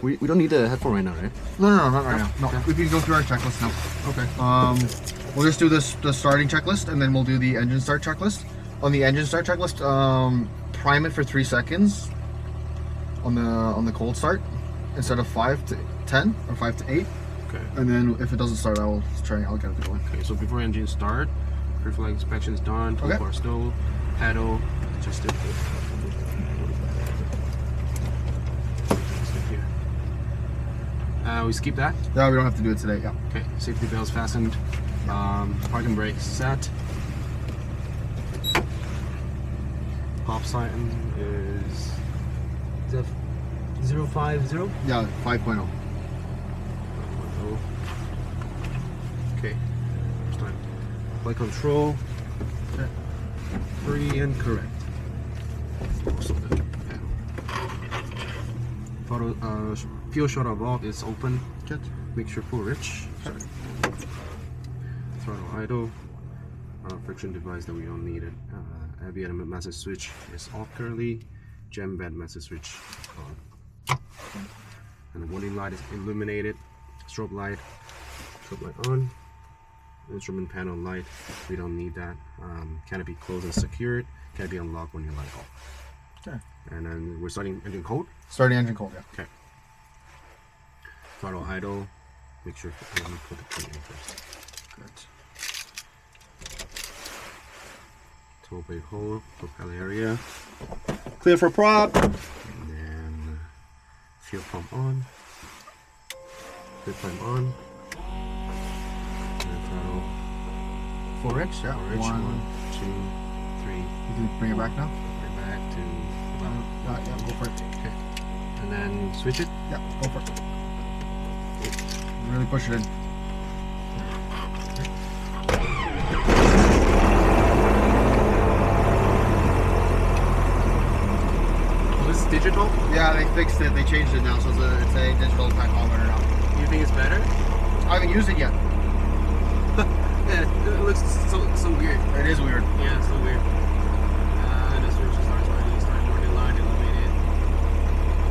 We don't need the headphone right now, right? No, not right now. No, we can go through our checklist now. Okay. We'll just do the starting checklist, and then we'll do the engine start checklist. On the engine start checklist, prime it for 3 seconds on the cold start instead of 5 to 10 or 5 to 8. Okay. And then if it doesn't start, I'll get it going. Okay, so before engine start, pre-flight inspection is done. 12-bar stove, pedal, just it. We skip that. No, we don't have to do it today. Yeah. Okay, safety belts fastened. Parking brake set. Pop sign is that 050? Yeah, 5.0. Okay, start. Flight control. Free and correct. Also the panel. Fuel shuttle valve is open. Good. Mixture full rich. Sorry. Throttle idle. Friction device that we don't need it. Ambient message switch is off currently. Jam bed message switch on. And the warning light is illuminated. Strobe light on. Instrument panel light, we don't need that. Canopy closed and secured. Canopy unlocked when you light off. Okay. And then we're starting engine cold. Starting engine cold, yeah. Okay. Throttle idle. Make sure let me put the key in first. Good. Toe brake hole, propeller area. Clear for prop. And then fuel pump on. Fuel pump on. And throttle. Full rich, yeah. One, two, three. You can bring it back now? Bring it back to Yeah, go for it. okay. And then switch it. Yeah, go for it. Really push it in. Oh, this is digital? Yeah, they fixed it. They changed it now, so it's a digital tachometer now. You think it's better? I haven't used it yet. Yeah, it looks so weird. It is weird. Yeah, it's so weird. The switch starts already. Starting warning light illuminated.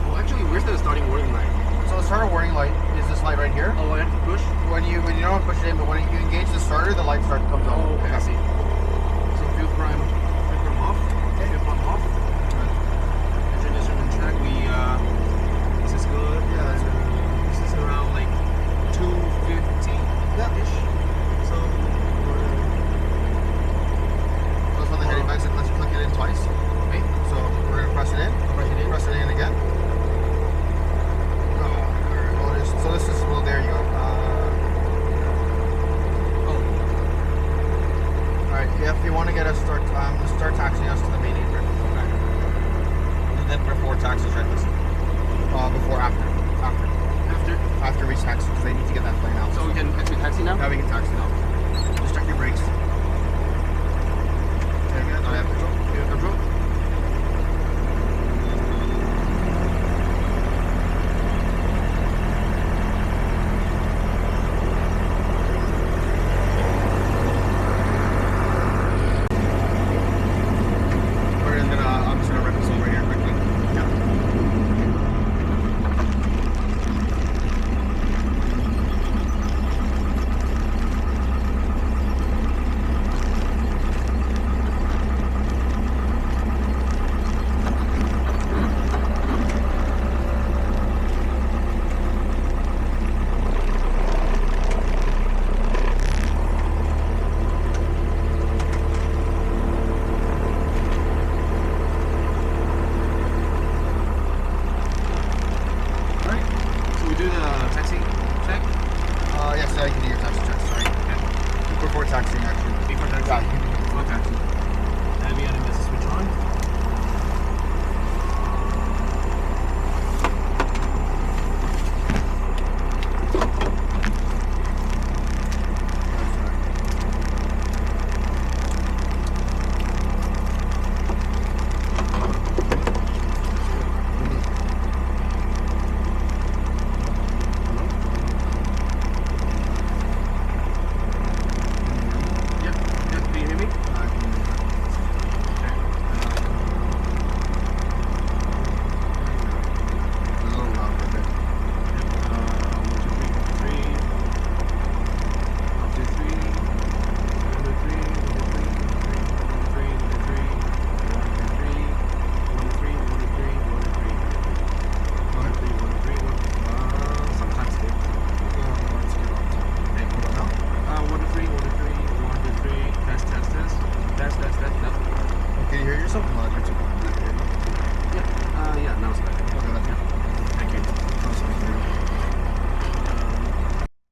Oh, actually, where's the starting warning light? So the starter warning light is this light right here. Oh, I have to push? When you don't push it in, but when you engage the starter, the light comes on. Oh, okay, I see. So fuel prime off. Okay. Fuel pump off. Engine instrument check. This is good. Yeah, that's good. This is around like 250-ish. So That's on the heading back, so let's click it in twice. okay. So we're gonna press it in. Press it in again. So this is, well, there you go.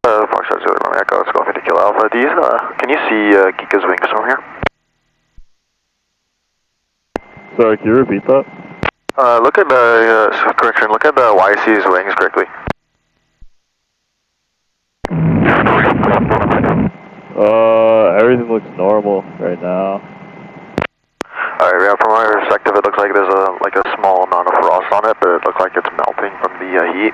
Foxtrot Zulu Romeo Echo, let's go 50 Kilo Alpha. Can you see Giga's wings from here? Sorry, can you repeat that? Look at the, correction, look at the YC's wings quickly. Everything looks normal right now. Alright, yeah, from my perspective it looks like there's a small amount of frost on it, but it looks like it's melting from the heat.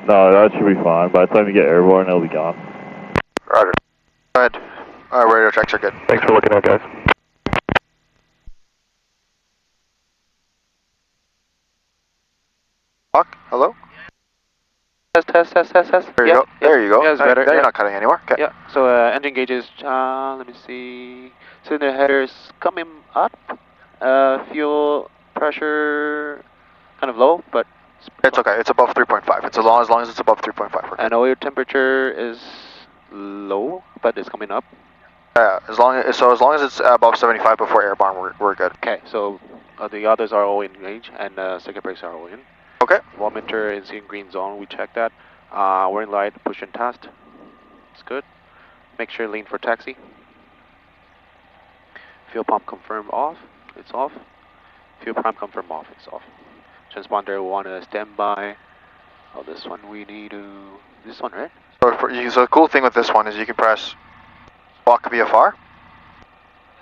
No, that should be fine. By the time you get airborne, it'll be gone. Roger. Go ahead. Radio checks are good. Thanks for looking out, guys. Hawk, hello? Test. There you go. There you go. Yeah, it's better. You're not cutting anymore. Okay. Yeah, so engine gauges, let me see. Cylinder headers coming up. Fuel pressure kind of low, but It's okay. It's above 3.5. It's as long as it's above 3.5. and oil temperature is low, but it's coming up. Yeah, as long as it's above 75 before airborne, we're good. Okay, so the others are all in range, and circuit brakes are all in. Okay. Voltmeter is in green zone. We checked that. Warning light, push and test. It's good. Make sure lean for taxi. Fuel pump confirm off. It's off. Fuel pump confirm off. It's off. Transponder want to stand by. Oh, this one we need to. This one, right? So the cool thing with this one is you can press walk VFR.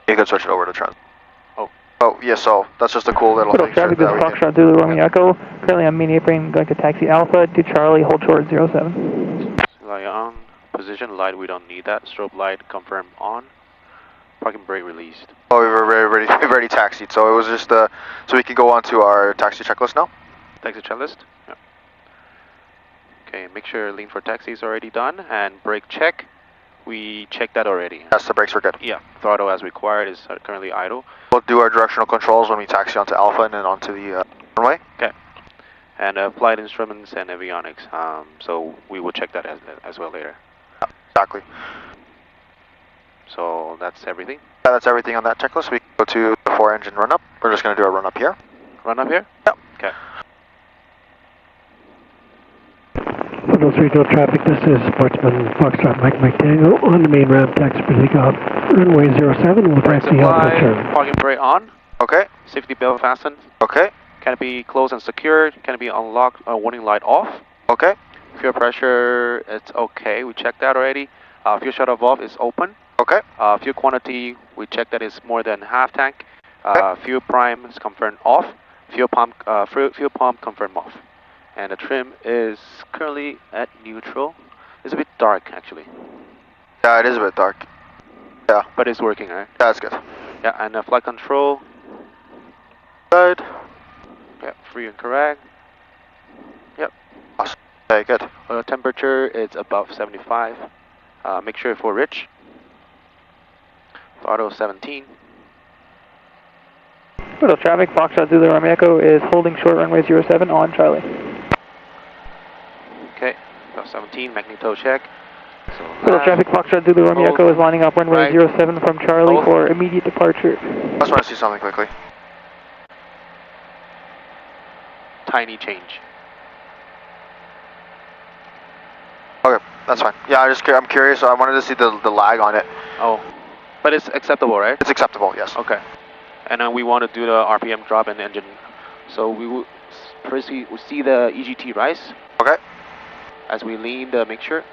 You can switch it over to trans. Oh, yeah, so that's just a cool little thing. Traffic, this is Foxtrot Zulu Romeo Echo. Currently on mini apron going to taxi Alpha to Charlie, hold short 07. Light on. Position light, we don't need that. Strobe light confirm on. Parking brake released. Oh, we've already taxied, so it was just so we can go on to our taxi checklist now. Taxi checklist? Yeah. Okay, make sure lean for taxi is already done, and brake check. We checked that already. Yes, the brakes were good. Yeah, throttle as required is currently idle. We'll do our directional controls when we taxi onto Alpha and then onto the runway. Okay. And flight instruments and avionics. So we will check that as well later. Yeah, exactly. So that's everything. Yeah, that's everything on that checklist. We can go to the 4-engine run-up. We're just going to do a run-up here. Run up here? Yep. Okay. Federal 3 traffic, this is Sportsman Foxtrot Mike Tango on the main ramp, taxi for takeoff, runway 07 with taxi Alpha turn. Parking brake on. Okay. Safety belt fastened. Okay. Canopy closed and secured. Canopy unlocked. Warning light off. Okay. Fuel pressure, it's okay. We checked that already. Fuel shut-off valve is open. Okay. Fuel quantity, we checked that is more than half tank. Okay. Fuel prime is confirmed off. Fuel pump confirmed off. And the trim is currently at neutral. It's a bit dark actually. Yeah, it is a bit dark. Yeah. But it's working, right? Yeah, that's good. Yeah, and flight control. Good. Yeah, free and correct. Yep. Awesome. Okay, good. Temperature is above 75. Make sure for rich. Throttle 17. Federal traffic, Foxtrot Zulu Romeo Echo is holding short runway 07 on Charlie. Okay, about 17, magneto check. So Federal traffic, Foxtrot Zulu Romeo Echo is lining up runway 07 from Charlie for immediate departure. I just want to see something quickly. Tiny change. Okay, that's fine. Yeah, I'm curious. I wanted to see the lag on it. Oh, but it's acceptable, right? It's acceptable, yes. Okay. And then we want to do the RPM drop in the engine. So we will first we see the EGT rise. Okay. As we lean the mixture.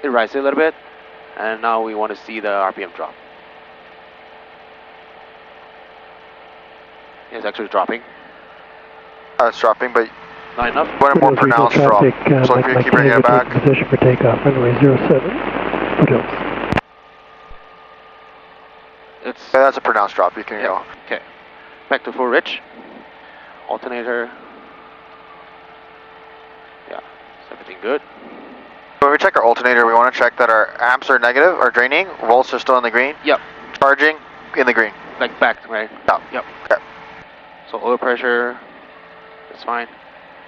It rises a little bit. And now we want to see the RPM drop. It's actually dropping. It's dropping, but Not enough? when a more pronounced drop. So if you keep bringing it back. Position for takeoff, runway 07. Foothills. It's Yeah, that's a pronounced drop. You can go. Okay. Back to full rich. Alternator. Yeah. Is everything good? When we check our alternator, we want to check that our amps are negative, or draining, volts are still in the green. Yep. Charging, in the green. Like back, right? No. Yep. Okay. So oil pressure, that's fine.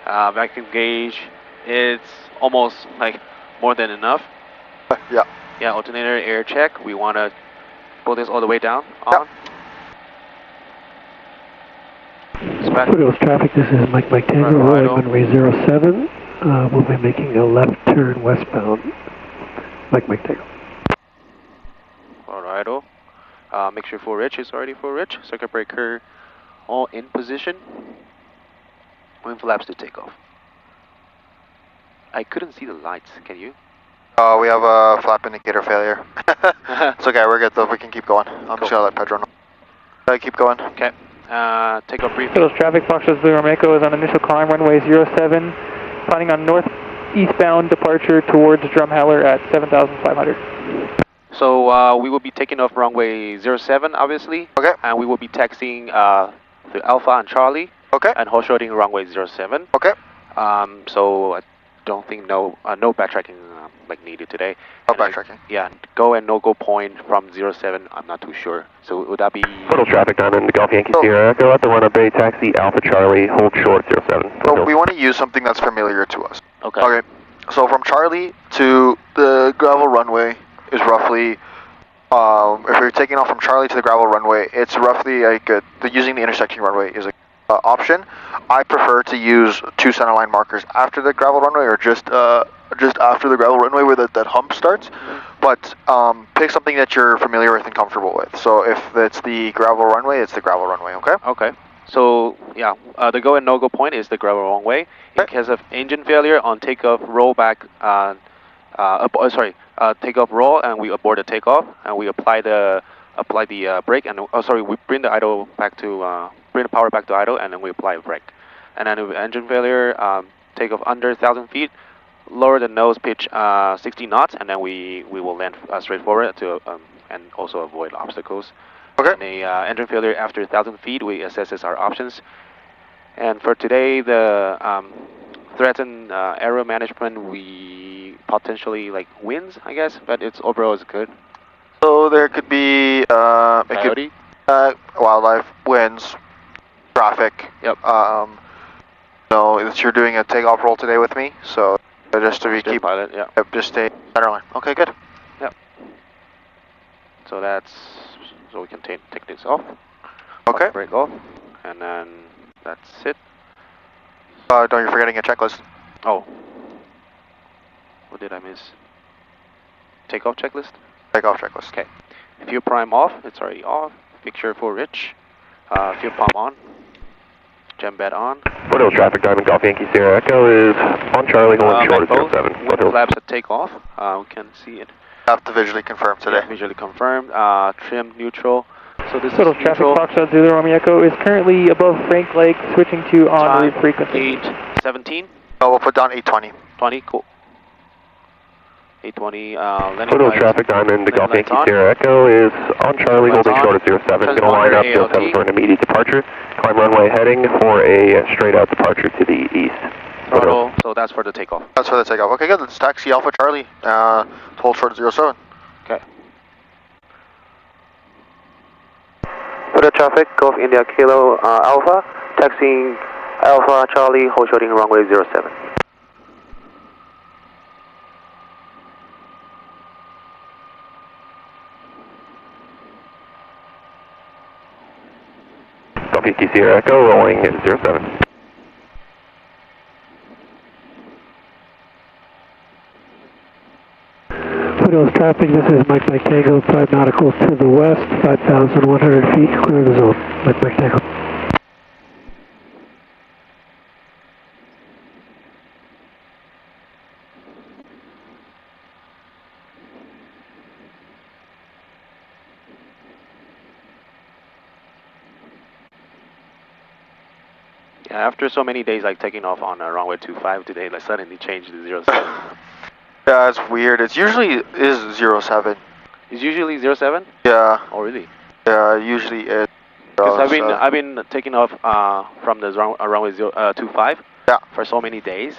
Vacuum gauge, it's almost like more than enough. Yeah. Yeah, alternator air check. We want to pull this all the way down on. back. Foothills traffic, this is Mike Tango, rolling runway 07. We'll be making a left turn westbound. Mike Tango. Alright, make sure full rich is already full rich. Circuit breaker all in position. Wing flaps to take off. I couldn't see the lights, can you? We have a flap indicator failure. It's okay, we're good though, we can keep going. I'm just gonna let Pedro know. Keep going. Okay, take off briefing. Foothills traffic, Foxtrot Zulu Romeo is on initial climb, runway 07, planning on northeastbound departure towards Drumheller at 7,500. So we will be taking off runway 07, obviously. Okay. And we will be taxiing the Alpha and Charlie. Okay. And hold shorting runway 07. Okay. So I don't think no backtracking like needed today. No backtracking. Yeah, go and no-go point from 07, I'm not too sure. So would that be... Total traffic down the Golf Yankee Sierra. Go at the runway bay, taxi Alpha Charlie, hold short 07. So we want to use something that's familiar to us. Okay. Okay. So from Charlie to the gravel runway is roughly, if you're taking off from Charlie to the gravel runway, it's roughly like using the intersecting runway is a option. I prefer to use 2 centerline markers after the gravel runway or just after the gravel runway where that hump starts. But pick something that you're familiar with and comfortable with. So if it's the gravel runway, it's the gravel runway, okay? Okay. So yeah, the go and no-go point is the gravel runway. In case of engine failure on takeoff, roll back, takeoff roll, and we abort the takeoff, and we apply the brake, and we bring the idle back to bring the power back to idle, and then we apply a brake. And then with engine failure, take off under 1,000 feet, lower the nose pitch 60 knots, and then we will land straight forward to and also avoid obstacles. Okay. And the engine failure after 1,000 feet, we assess our options. And for today, the threatened aero management, we potentially like winds, I guess, but it's overall is good. So there could be wildlife, winds, traffic. Yep. You're doing a takeoff roll today with me, so just to keep pilot, yeah. Yep, just stay center line. Okay, good. Yep. So we can take this off. Okay. Brake off, and then that's it. Don't you're forgetting a checklist. Oh. What did I miss? Takeoff checklist? Takeoff checklist. Okay. Fuel prime off, it's already off. Picture full rich. Fuel pump on. Gem bed on. Foothills traffic, Diamond Golf Yankee Sierra Echo is on Charlie, holding short at 07. With flaps at takeoff, we can see it. Have to visually confirm today. Yeah, visually confirmed. Trim neutral. So this Total is traffic, neutral. Foxtrot Zulu Romeo is currently above Frank Lake, switching to en route frequency. 817. Oh, we'll put down 820. 20, cool. 820, Foothills traffic, Diamond Golf Yankee Sierra Echo is on Charlie, holding short at 07. Going to line up 07 for an immediate departure. Climb runway heading for a straight out departure to the east. Throttle, so that's for the takeoff. That's for the takeoff. Okay, good. Let's taxi Alpha Charlie. Hold short at 07. Okay. For the traffic, Golf India Kilo Alpha, taxiing Alpha Charlie, hold shorting runway 07. Golf Yankee Sierra Echo, rolling at 07. Foothills traffic, this is Mike Tango, 5 nauticals to the west, 5,100 feet, clear the zone. Mike Tango. Yeah, after so many days like taking off on runway 25 today, like suddenly changed to 07. Yeah, it's weird. It's usually is 07. It's usually 07? Yeah. Oh, really? Yeah, usually it. Because I've been taking off from the runway 25. Yeah. For so many days.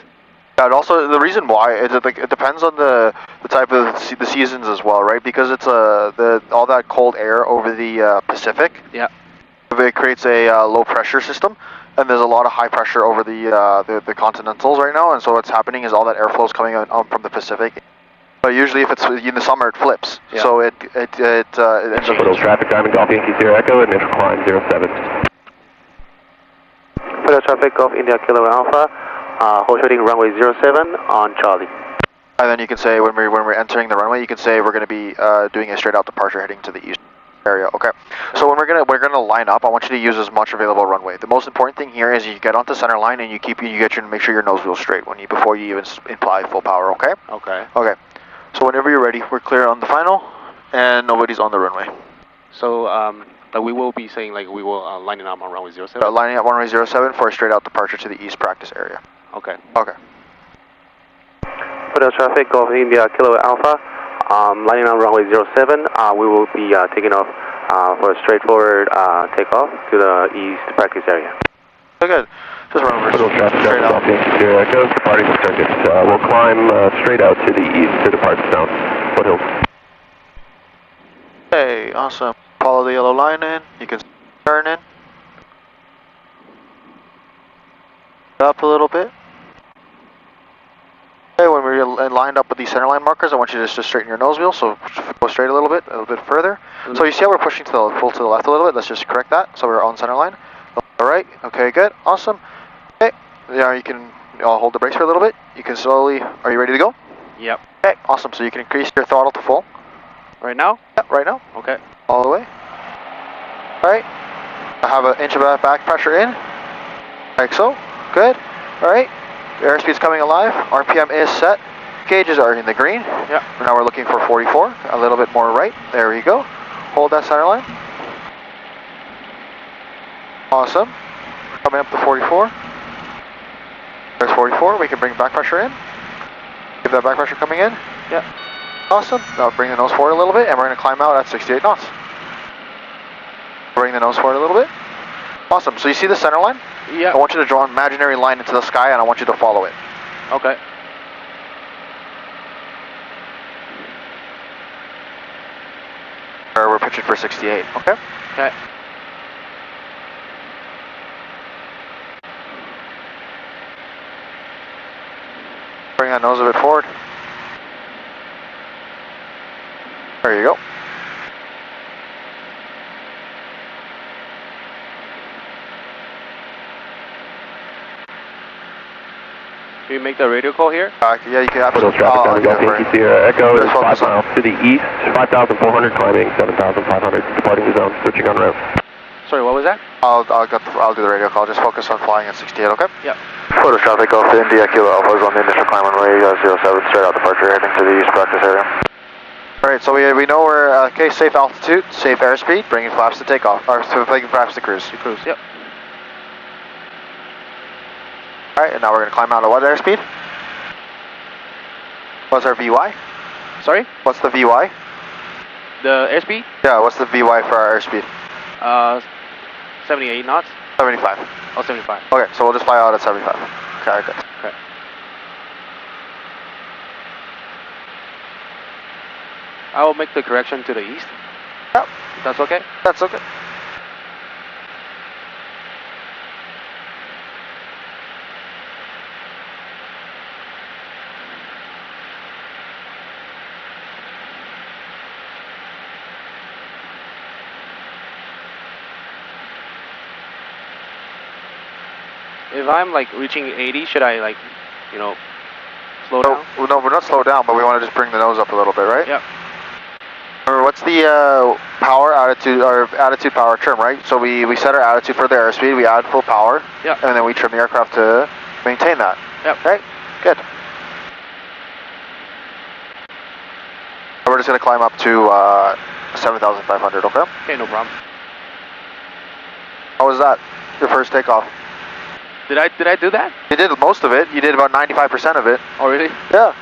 Yeah, and also the reason why is it depends on the type of the seasons as well, right? Because it's all that cold air over the Pacific. Yeah. It creates a low pressure system, and there's a lot of high pressure over the continentals right now, and so what's happening is all that airflow is coming out from the Pacific. But usually, if it's in the summer, it flips. Yeah. So it ends up. Foothills traffic, Diamond Golf Yankee Sierra Echo, initial climb 07. Federal traffic of India Kilo Alpha, hold shorting runway 07 on Charlie. And then you can say when we're entering the runway, you can say we're going to be doing a straight out departure heading to the east area. Okay. So when we're gonna line up, I want you to use as much available runway. The most important thing here is you get onto center line and make sure your nose wheel's straight before you even apply full power. Okay. Okay. Okay. So whenever you're ready, we're clear on the final, and nobody's on the runway. So we will be saying like we will lining up on runway 07. Lining up runway 07 for a straight out departure to the east practice area. Okay. Okay. Federal traffic of India Kilo Alpha, lining on runway 07. We will be taking off for a straightforward takeoff to the east practice area. So good. Just run Federal traffic straight out. Sierra Echo, departing the circuit. We'll climb straight out to the east to depart south. Foothills. Okay, awesome. Follow the yellow line in. You can turn in. Up a little bit. Okay, when we're lined up with these center line markers, I want you to just straighten your nose wheel, so go straight a little bit further. So you see how we're pushing to the left a little bit? Let's just correct that, so we're on center line. Alright, okay, good, awesome. Okay, yeah, you can hold the brakes for a little bit. You can slowly, are you ready to go? Yep. Okay, awesome, so you can increase your throttle to full. Right now? Yep, right now. Okay. All the way. Alright, I have an inch of back pressure in, like so, good, alright. The airspeed's coming alive, RPM is set, gauges are in the green. Yep. Now we're looking for 44, a little bit more right, there we go. Hold that center line. Awesome, coming up to 44. There's 44, we can bring back pressure in. Give that back pressure coming in. Yep. Awesome, now bring the nose forward a little bit and we're going to climb out at 68 knots. Bring the nose forward a little bit. Awesome, so you see the center line? Yeah. I want you to draw an imaginary line into the sky and I want you to follow it. Okay. We're pitching for 68, okay? Okay. Bring that nose a bit forward. There you go. Can you make the radio call here? Yeah, you can Federal absolutely. traffic on the Gulf Yankee Sierra Echo is Just 5 focus on- miles to the east, 5,400 climbing, 7,500 departing the zone, switching on route. Sorry, what was that? I'll do the radio call. Just focus on flying at 68, okay? Yep. Federal traffic Gulf to India Kilo Alpha is on the initial climb runway 07, straight out departure heading to the east practice area. Alright, so we know we're, okay, safe altitude, safe airspeed, bringing flaps to takeoff, or bringing flaps to cruise. Cruise, yep. Alright, and now we're going to climb out at what airspeed? What's our VY? Sorry? What's the VY? The airspeed? Yeah, what's the VY for our airspeed? 78 knots. 75. Oh, 75. Okay, so we'll just fly out at 75. Okay, good. Okay. I will make the correction to the east. Yep. That's okay? That's okay. If I'm like reaching 80, should I like, slow down? No, we're not slow down, but we want to just bring the nose up a little bit, right? Yep. Remember, what's the power attitude, or attitude power trim, right? So we set our attitude for the airspeed, we add full power, Yep. and then we trim the aircraft to maintain that. Yep. Right? Good. We're just going to climb up to 7,500, okay? Okay, no problem. How was that? Your first takeoff? Did I do that? You did most of it. You did about 95% of it. Oh, really? Yeah.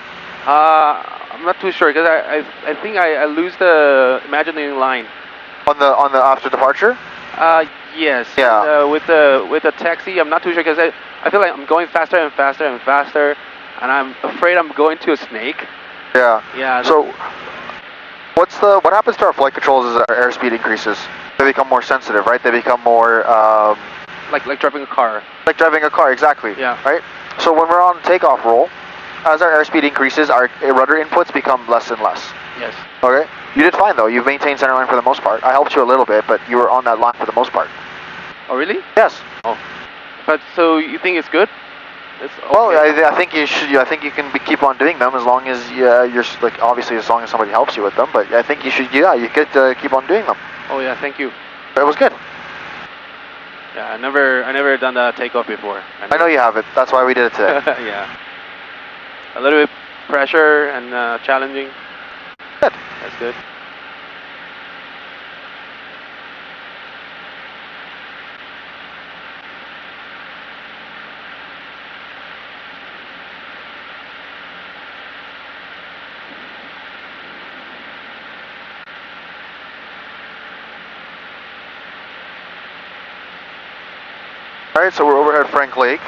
I'm not too sure because I think I lose the imaginary line. On the after departure? Yes. Yeah. And, with the taxi, I'm not too sure because I feel like I'm going faster and faster and faster, and I'm afraid I'm going to a snake. Yeah. Yeah. So, what happens to our flight controls as our airspeed increases? They become more sensitive, right? They become more like driving a car. like driving a car, exactly. Yeah. Right. So when we're on takeoff roll, as our airspeed increases, our rudder inputs become less and less. Yes. Okay. You did fine though. You've maintained center line for the most part. I helped you a little bit, but you were on that line for the most part. Oh, really? Yes. Oh. If But so you think it's good? It's okay. Well, I think you should. I think you can keep on doing them as long as you're like obviously as long as somebody helps you with them. But I think you should. Yeah, you could keep on doing them. Oh yeah, thank you. It was good. Yeah, I never done the takeoff before. I know you haven't. That's why we did it today. Yeah. A little bit pressure and challenging. Good. That's good. All right, so we're overhead Frank Lake.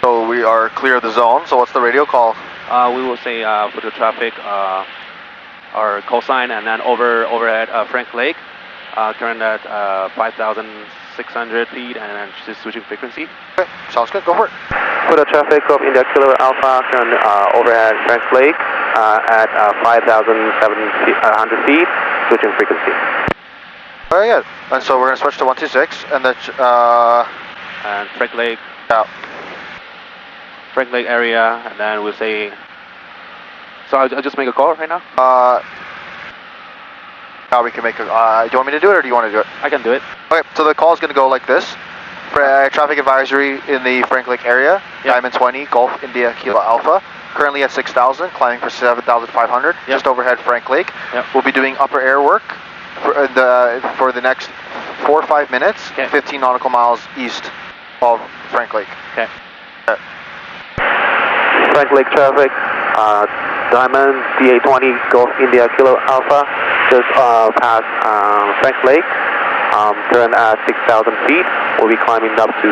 So we are clear of the zone. So what's the radio call? We will say for the traffic, our call sign, and then overhead Frank Lake, current at 5,600 feet, and then just switching frequency. Okay, sounds good. Go for it. For the traffic of India Kilo Alpha, current overhead Frank Lake at 5,700 feet, switching frequency. Very good. And so we're gonna switch to 126, and the And Frank Lake. Yeah. Frank Lake area, and then we'll say. So I'll just make a call right now. Now we can make a. Do you want me to do it, or do you want to do it? I can do it. Okay. So the call is gonna go like this. Traffic advisory in the Frank Lake area. Yep. Diamond 20, Golf India Kilo Alpha. Currently at 6,000, climbing for 7,500. Yep. Just overhead Frank Lake. Yep. We'll be doing upper air work for the next 4 or 5 minutes. Okay. 15 nautical miles east of Frank Lake. Okay. Frank Lake traffic, Diamond DA20 Golf India Kilo Alpha, just past Frank Lake, current at 6,000 feet. We'll be climbing up to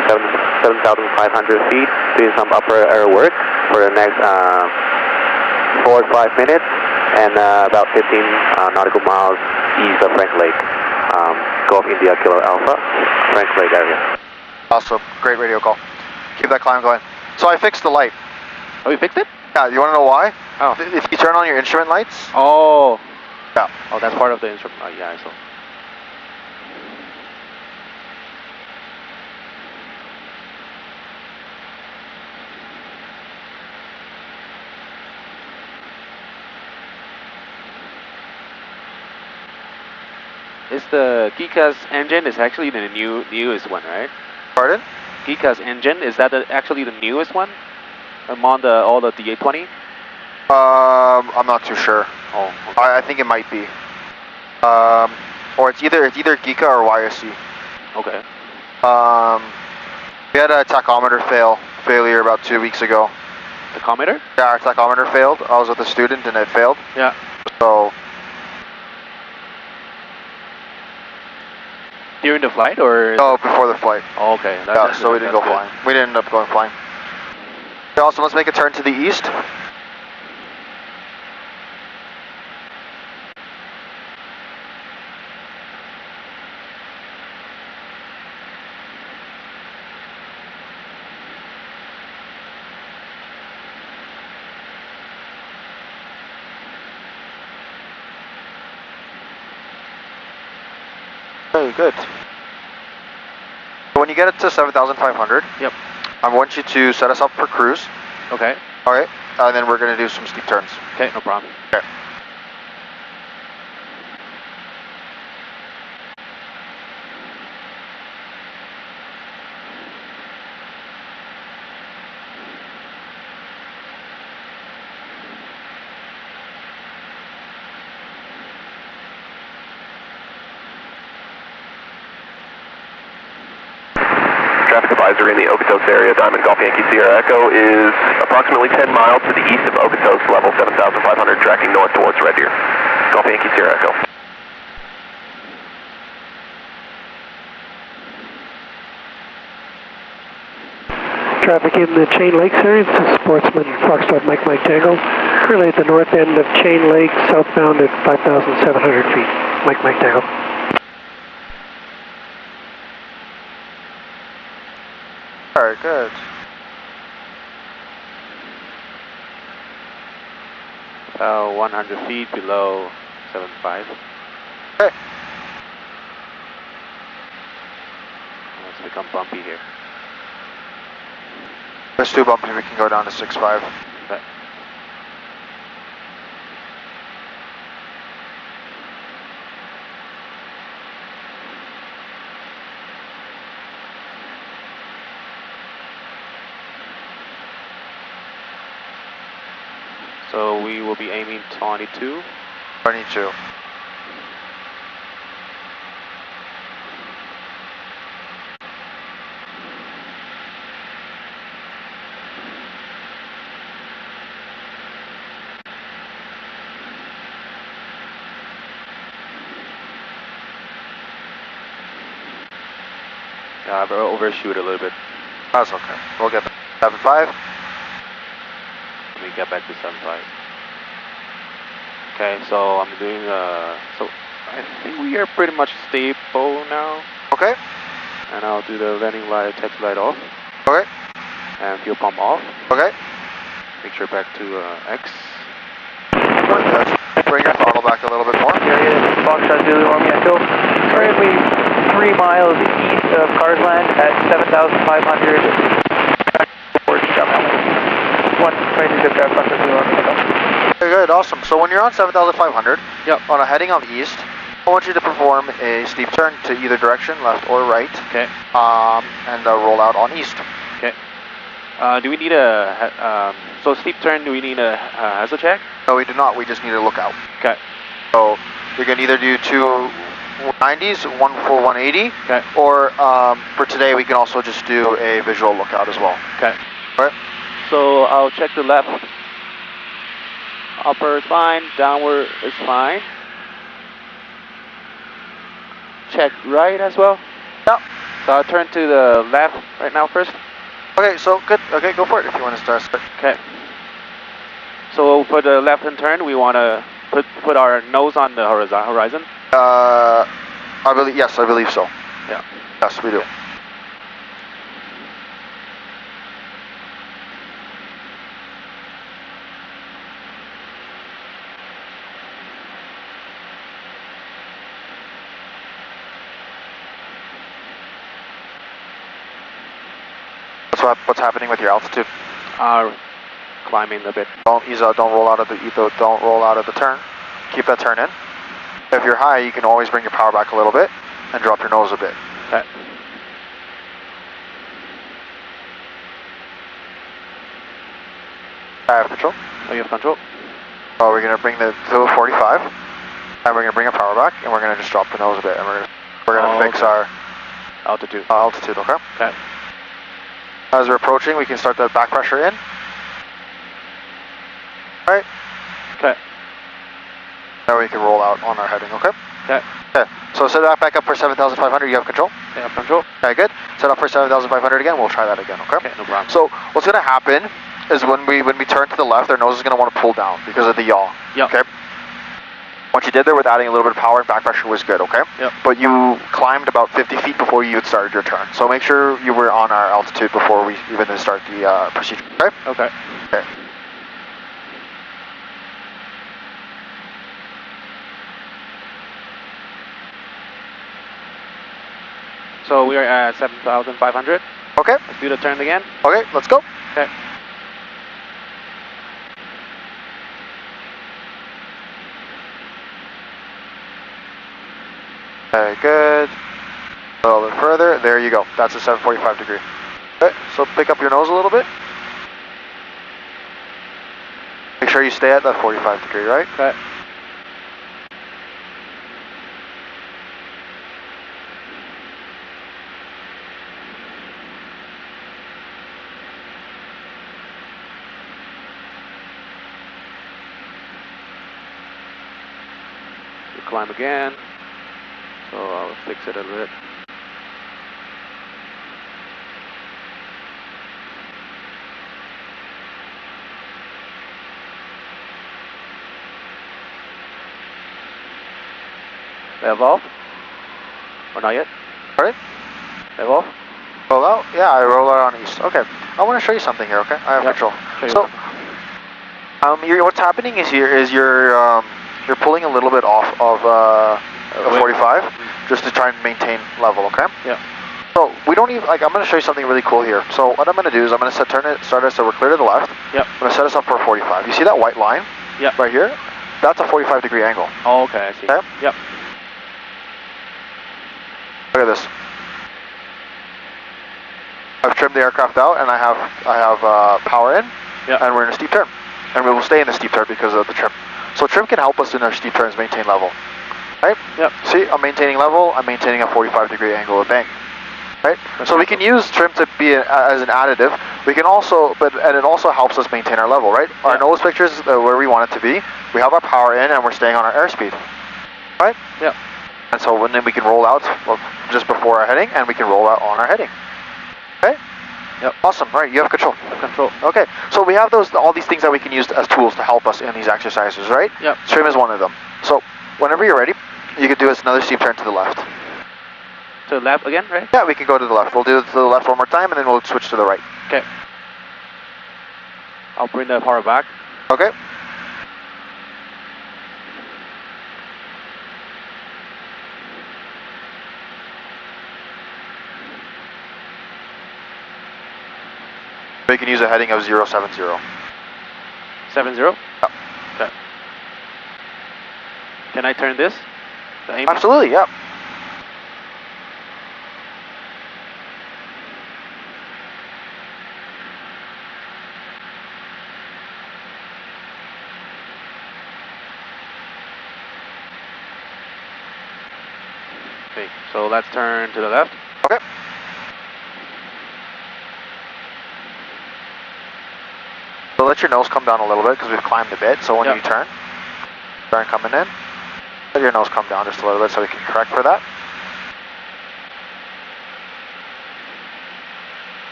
7,500 feet, doing some upper air work for the next 4 or 5 minutes, and about 15 nautical miles east of Frank Lake, Golf India Kilo Alpha, Frank Lake area. Awesome. Great radio call. Keep that climb going. So I fixed the light. Oh, you fixed it? Yeah, you want to know why? Oh. If you turn on your instrument lights. Oh. Yeah. Oh, that's part of the instrument. Oh, yeah, I saw. Is the Geeka's engine is actually the newest one, right? Pardon? Geeka's engine, is that actually the newest one among all the DA20? I'm not too sure. Oh, okay. I think it might be. Or it's either Geeka or YSC. Okay. We had a tachometer failure about 2 weeks ago. Tachometer? Yeah, our tachometer failed. I was with a student and it failed. Yeah. So During the flight or? no, before the flight. Oh, okay. Yeah, so we didn't go good. flying. We didn't end up going flying. Okay, also, let's make a turn to the east. Very good. When you get it to 7,500, Yep. I want you to set us up for cruise. Okay. All right, and then we're going to do some steep turns. Okay, no problem. Okay. Traffic advisory in the Okotos area, Diamond Golf Yankee Sierra Echo is approximately 10 miles to the east of Okotos, level 7,500, tracking north towards Red Deer. Golf Yankee Sierra Echo. Traffic in the Chain Lakes area. This is Sportsman Foxtrot Mike Tango. Currently at the north end of Chain Lake, southbound at 5,700 feet. Mike Tango. All right, good. About 100 feet below 75. Okay. It's become bumpy here. There's 2 bumpy, we can go down to 6.5. Okay. So we will be aiming 22. 22. Yeah, I've overshoot a little bit. That's okay. We'll get 7.5. Let me get back to 7.5. Okay, so I'm doing so I think we are pretty much stable now. Okay. And I'll do the landing light, taxi light off. Okay. And fuel pump off. Okay. Make sure back to X. Bring your throttle back a little bit more. Yeah, Foxtrot Zulu Army Echo. Currently 3 miles east of Carsland at 7,500 towards Drumheller. 122 zip drive, Foxtrot Zulu Army Echo. Very good, awesome. So when you're on 7,500, Yep. on a heading of east, I want you to perform a steep turn to either direction, left or right. Okay. And roll out on east. Okay. Do we need a so steep turn? Do we need a hazard check? No, we do not. We just need a lookout. Okay. So you can either do 2 90s, one full 180, Okay. or for today we can also just do a visual lookout as well. Okay. All right. So I'll check the left. Upper is fine. Downward is fine. Check right as well. Yeah. So I'll turn to the left right now first. Okay, so good. Okay, go for it if you want to start. Okay. So for the left-hand turn, we want to put our nose on the horizon. I believe yes, I believe so. Yeah. Yes, we do. What's happening with your altitude? Climbing a bit. Don't roll out of the turn. Keep that turn in. If you're high, you can always bring your power back a little bit and drop your nose a bit. Okay. I have control. Oh, you have control? So we're gonna bring the to 45, and we're gonna bring our power back, and we're gonna just drop the nose a bit, and we're gonna fix our altitude. Altitude. Okay. Okay. As we're approaching, we can start the back pressure in. All right. Okay. Now we can roll out on our heading. Okay. Okay. Okay. So set that back up for 7,500. You have control. Yeah, have control. Okay, good. Set up for 7,500 again. We'll try that again. Okay. Okay, no problem. So what's gonna happen is when we turn to the left, our nose is gonna want to pull down because of the yaw. Yep. Okay. What you did there with adding a little bit of power and back pressure was good, okay? Yep. But you climbed about 50 feet before you had started your turn. So make sure you were on our altitude before we even start the procedure, okay? Okay. Okay. So we are at 7,500. Okay. Let's do the turn again. Okay, let's go. Okay. Okay, good. A little bit further. There you go. That's a 745 degree. Okay, so pick up your nose a little bit. Make sure you stay at that 45 degree, right? Okay. We climb again. So I'll fix it a little bit. Level off? Or not yet? Alright. Level off? Roll out? Yeah, I roll out on east. Okay. I want to show you something here, okay? I have Yep. control. Show you So, what's happening is you're pulling a little bit off of 45 just to try and maintain level, okay? Yeah. So we don't even, like, I'm going to show you something really cool here. So what I'm going to do is I'm going to start us so we're clear to the left. Yep. I'm going to set us up for a 45. You see that white line? Yep. Right here? That's a 45-degree angle. Oh, okay, I see. Okay? Yep. Look at this. I've trimmed the aircraft out, and I have power in, Yep. and we're in a steep turn. And we will stay in the steep turn because of the trim. So trim can help us in our steep turns maintain level. Right? Yep. See, I'm maintaining level, I'm maintaining a 45-degree angle of bank. Right? That's so we awesome. can use trim to be as an additive. We can also, and it also helps us maintain our level, right? Our Yep. nose picture is where we want it to be. We have our power in, and we're staying on our airspeed. Right? Yep. And so then we can roll out just before our heading, and we can roll out on our heading. Okay? Yep. Awesome. Right, you have control. Control. Okay, so we have all these things that we can use as tools to help us in these exercises, right? Yep. Trim is one of them. So whenever you're ready, you can do another steep turn to the left. To the left again, right? Yeah, we can go to the left. We'll do it to the left one more time, and then we'll switch to the right. Okay. I'll bring the power back. Okay? We can use a heading of 070. 70? Yeah. Okay. Can I turn this? The aim? Absolutely, yeah. Okay, so let's turn to the left. Okay. So let your nose come down a little bit because we've climbed a bit. So when Yep. you turn coming in, let your nose come down just a little bit so we can correct for that.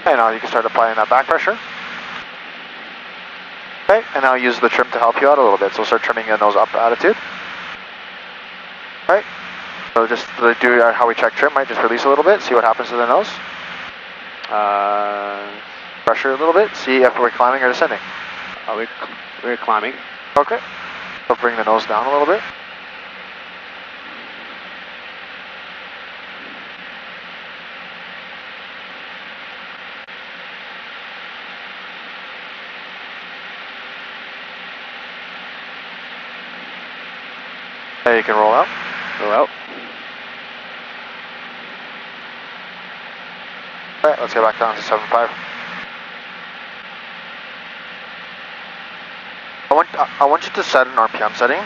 And now you can start applying that back pressure. Okay, and now use the trim to help you out a little bit. So start trimming your nose up attitude. Right. So just do how we check trim, right? Just release a little bit, see what happens to the nose. Pressure a little bit, see if we're climbing or descending. We're climbing. Okay. So bring the nose down a little bit. There you can roll out. Go out. Alright, let's get back down to 7.5. I want you to set an RPM setting.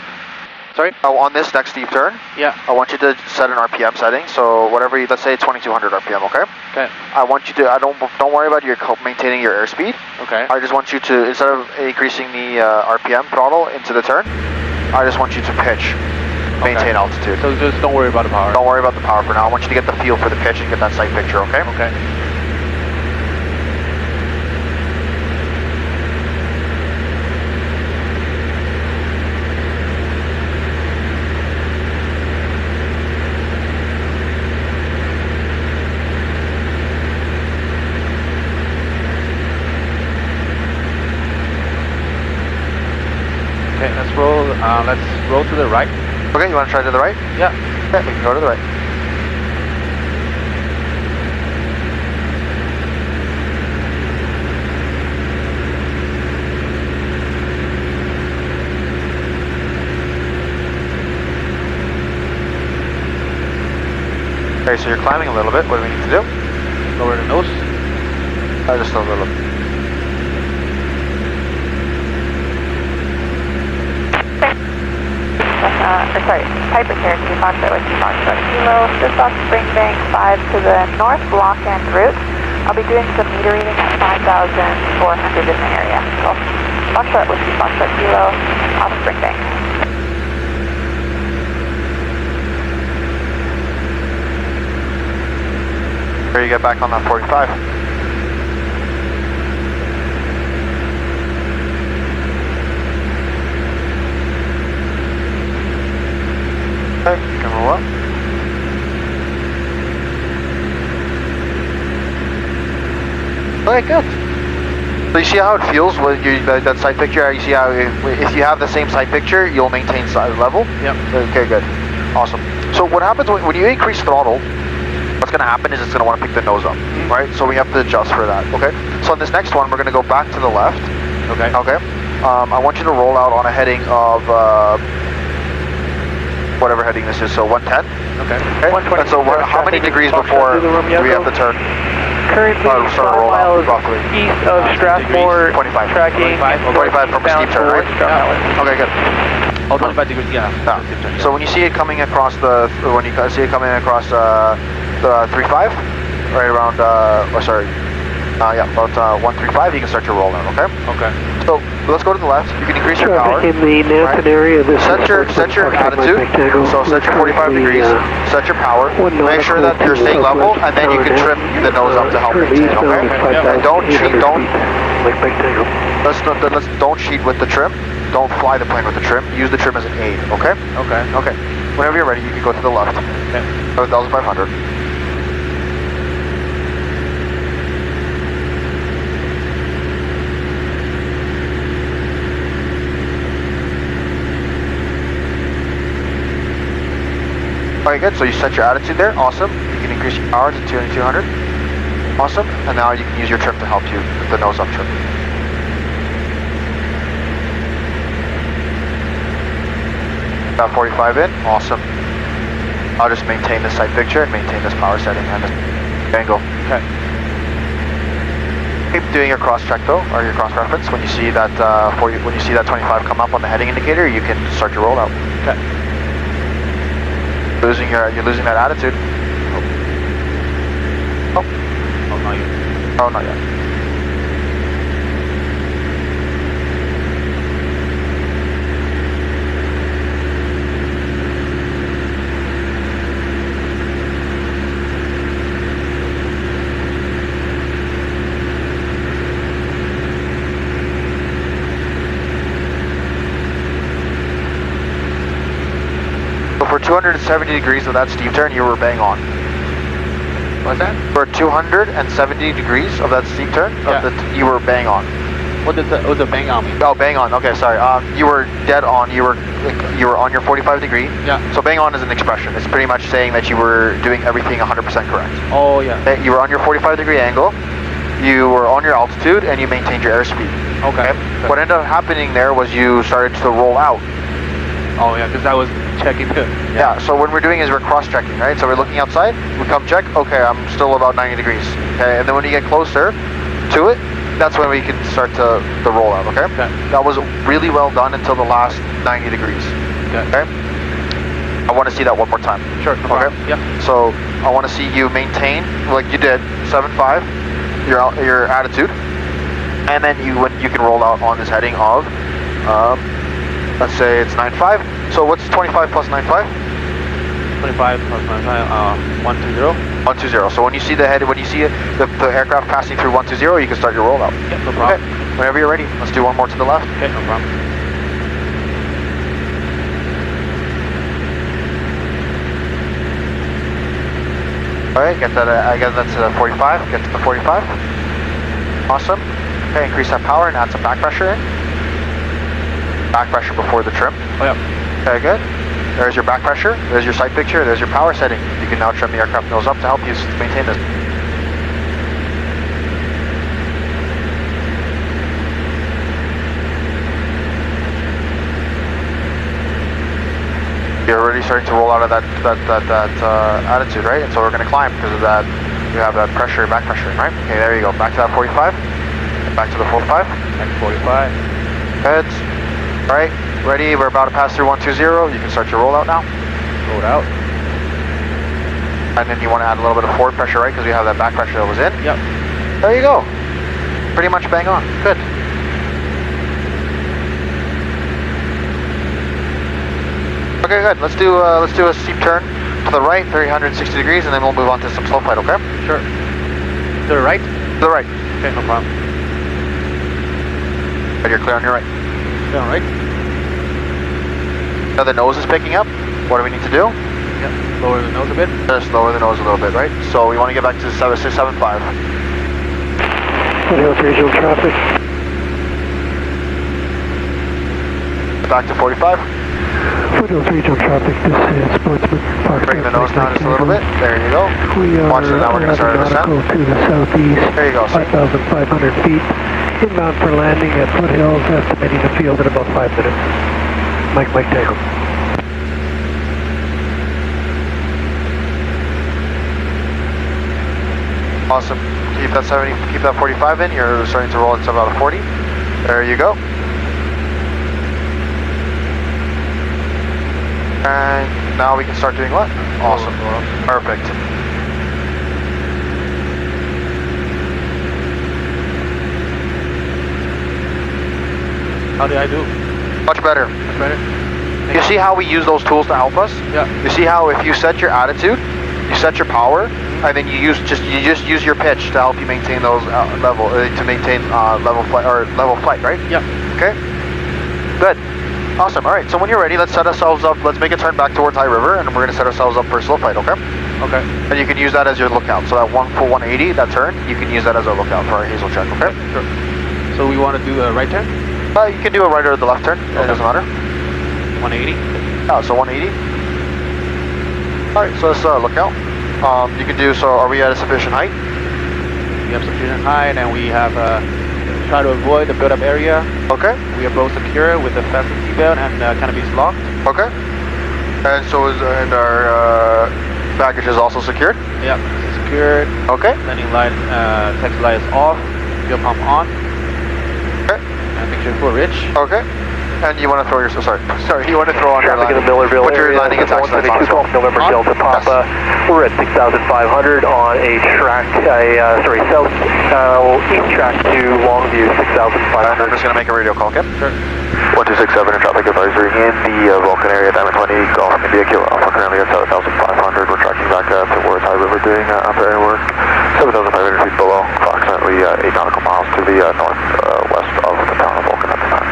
Sorry? On this next steep turn, Yeah. I want you to set an RPM setting. So whatever, let's say 2200 RPM, okay? Okay. I want you to, don't worry about your maintaining your airspeed. Okay. I just want you to, instead of increasing the RPM throttle into the turn, I just want you to pitch, maintain altitude. So just don't worry about the power. Don't worry about the power for now. I want you to get the feel for the pitch and get that sight picture, okay? Okay. Okay, let's roll. Let's roll to the right. Okay, you want to try to the right? Yeah. Okay, we can go to the right. Okay, so you're climbing a little bit. What do we need to do? Lower the nose. Just a little. Sorry, Piper Cherokee, Foxtrot Whiskey, Foxtrot Kilo, Sysbox Spring Bank 5 to the north, block and route. I'll be doing some meter reading at 5,400 in the area. So, Foxtrot Whiskey, Foxtrot Kilo, off Spring Bank. Here you get back on that 45. Okay, you can roll up. Okay, good. So you see how it feels with that sight picture? You see how if you have the same sight picture, you'll maintain level? Yep. Okay, good. Awesome. So what happens when you increase throttle, what's going to happen is it's going to want to pick the nose up, right? So we have to adjust for that, okay? So in this next one, we're going to go back to the left. Okay. Okay. I want you to roll out on a heading of whatever heading this is, so 110. Okay. And so how many degrees before do we have to turn? Currently, start to 5 roll out, miles roughly. east of Strathmore, 25. tracking 25 from a steep turn, right? Okay, good. Oh, 25 degrees, yeah. So when you see it coming across the 3.5, right around, about 135, you can start your roll out, okay? Okay. So let's go to the left. You can increase your power. Traffic in the Nanton area. This Set your attitude. So set your 45 degrees. Set your power. Make sure that you're staying level, and then you can trim the nose up to help maintain. Okay. And don't cheat. Don't cheat with the trim. Don't fly the plane with the trim. Use the trim as an aid. Okay. Okay. Okay. Whenever you're ready, you can go to the left. Okay. 1,500. Alright, good. So you set your attitude there. Awesome. You can increase your power to 200. Awesome. And now you can use your trim to help you with the nose up trim. Got 45 in. Awesome. I'll just maintain this sight picture and maintain this power setting and this angle. Okay. Keep doing your cross check though, or your cross reference. When you see that when you see that 25 come up on the heading indicator, you can start your rollout. Okay. You're losing that attitude. Oh, not yet. Oh, not yet. For 270 degrees of that steep turn, you were bang on. What's that? For 270 degrees of that steep turn, you were bang on. What does the bang on mean? Oh, bang on. Okay, sorry. You were dead on. You were on your 45 degree. Yeah. So bang on is an expression. It's pretty much saying that you were doing everything 100% correct. Oh, yeah. You were on your 45 degree angle. You were on your altitude, and you maintained your airspeed. Okay. What ended up happening there was you started to roll out. Oh, yeah, because I was checking too. Yeah, so what we're doing is we're cross-checking, right? So we're looking outside, we come check, okay, I'm still about 90 degrees, okay? And then when you get closer to it, that's when we can start the rollout, okay? That was really well done until the last 90 degrees, okay? I want to see that one more time. Sure, no problem. Okay? Yeah. So I want to see you maintain, like you did, 7.5, your attitude, and then you can roll out on this heading of, let's say it's 9.5. So what's 25 plus 9.5? 25 plus 9.5, 120. 120. So when you see the aircraft passing through 120, you can start your rollout. Yeah, no problem. Okay. Whenever you're ready, let's do one more to the left. Okay, no problem. All right, get that. I guess that's 45. Get to the 45. Awesome. Okay, increase that power and add some back pressure in. Back pressure before the trim. Oh yeah. Okay, good. There's your back pressure. There's your sight picture. There's your power setting. You can now trim the aircraft nose up to help you maintain this. You're already starting to roll out of that attitude, right? And so we're going to climb because of that. You have that pressure, back pressure, right? Okay, there you go. Back to that 45. Back to the 45. Back to 45. Good. All right, ready? We're about to pass through 120. You can start your rollout now. Roll out. And then you want to add a little bit of forward pressure, right? Because we have that back pressure that was in. Yep. There you go. Pretty much bang on. Good. Okay, good. Let's do a steep turn to the right, 360 degrees, and then we'll move on to some slow flight. Okay? Sure. To the right? To the right. Okay, no problem. And you're clear on your right. Clear on right. Now the nose is picking up. What do we need to do? Yep. Lower the nose a bit. Just lower the nose a little bit, right? So we want to get back to 675. Foothills regional traffic. Back to 45. Foothills Regional Traffic, this is Sportsman. Bring the nose down just a little bit. There you go. We are Watch it now, we're going to start our descent. nautical to the southeast. There you go, sir. 5,500 feet. Inbound for landing at Foothills, estimating the field in about 5 minutes. Mike Tango. Awesome. Keep that 70, keep that 45 in. You're starting to roll into about a 40. There you go. And now we can start doing what? Awesome. Perfect. How did I do? Much better. Much better? You see how we use those tools to help us? Yeah. You see how if you set your attitude, you set your power, and then you just use your pitch to help you maintain those level flight, right? Yeah. Okay. Good. Awesome. All right. So when you're ready, let's set ourselves up. Let's make a turn back towards High River, and we're gonna set ourselves up for a slow flight. Okay. Okay. And you can use that as your lookout. So that full 180, that turn, you can use that as our lookout for our hazel check. Okay. Sure. So we want to do a right turn? You can do a right or the left turn. It doesn't matter. 180. So 180. All right. So let's look out. You can do so. Are we at a sufficient height? We have sufficient height, and we have try to avoid the build-up area. Okay. We are both secure with the fasten seatbelt and canopies locked. Okay. And so is our baggage is also secured. Yep. Secured. Okay. Landing light, taxi light is off. Fuel pump on. Okay. And make sure full rich. Okay. And you want to throw your sorry. You want to throw on your Traffic landing. in the Millerville Put your area. landing and taxi lights on as well. November Delta Papa. We're at 6,500 on a track. South east track to Longview, 6,500. I'm just gonna make a radio call. Okay. Sure. 1267 in traffic advisory in the Vulcan area, Diamond 20, Golf India Kilo Alpha, currently at 7,500. We're tracking back towards High River doing upper air work, 7,500 feet below, approximately 8 nautical miles to the northwest of the town of Vulcan at the time.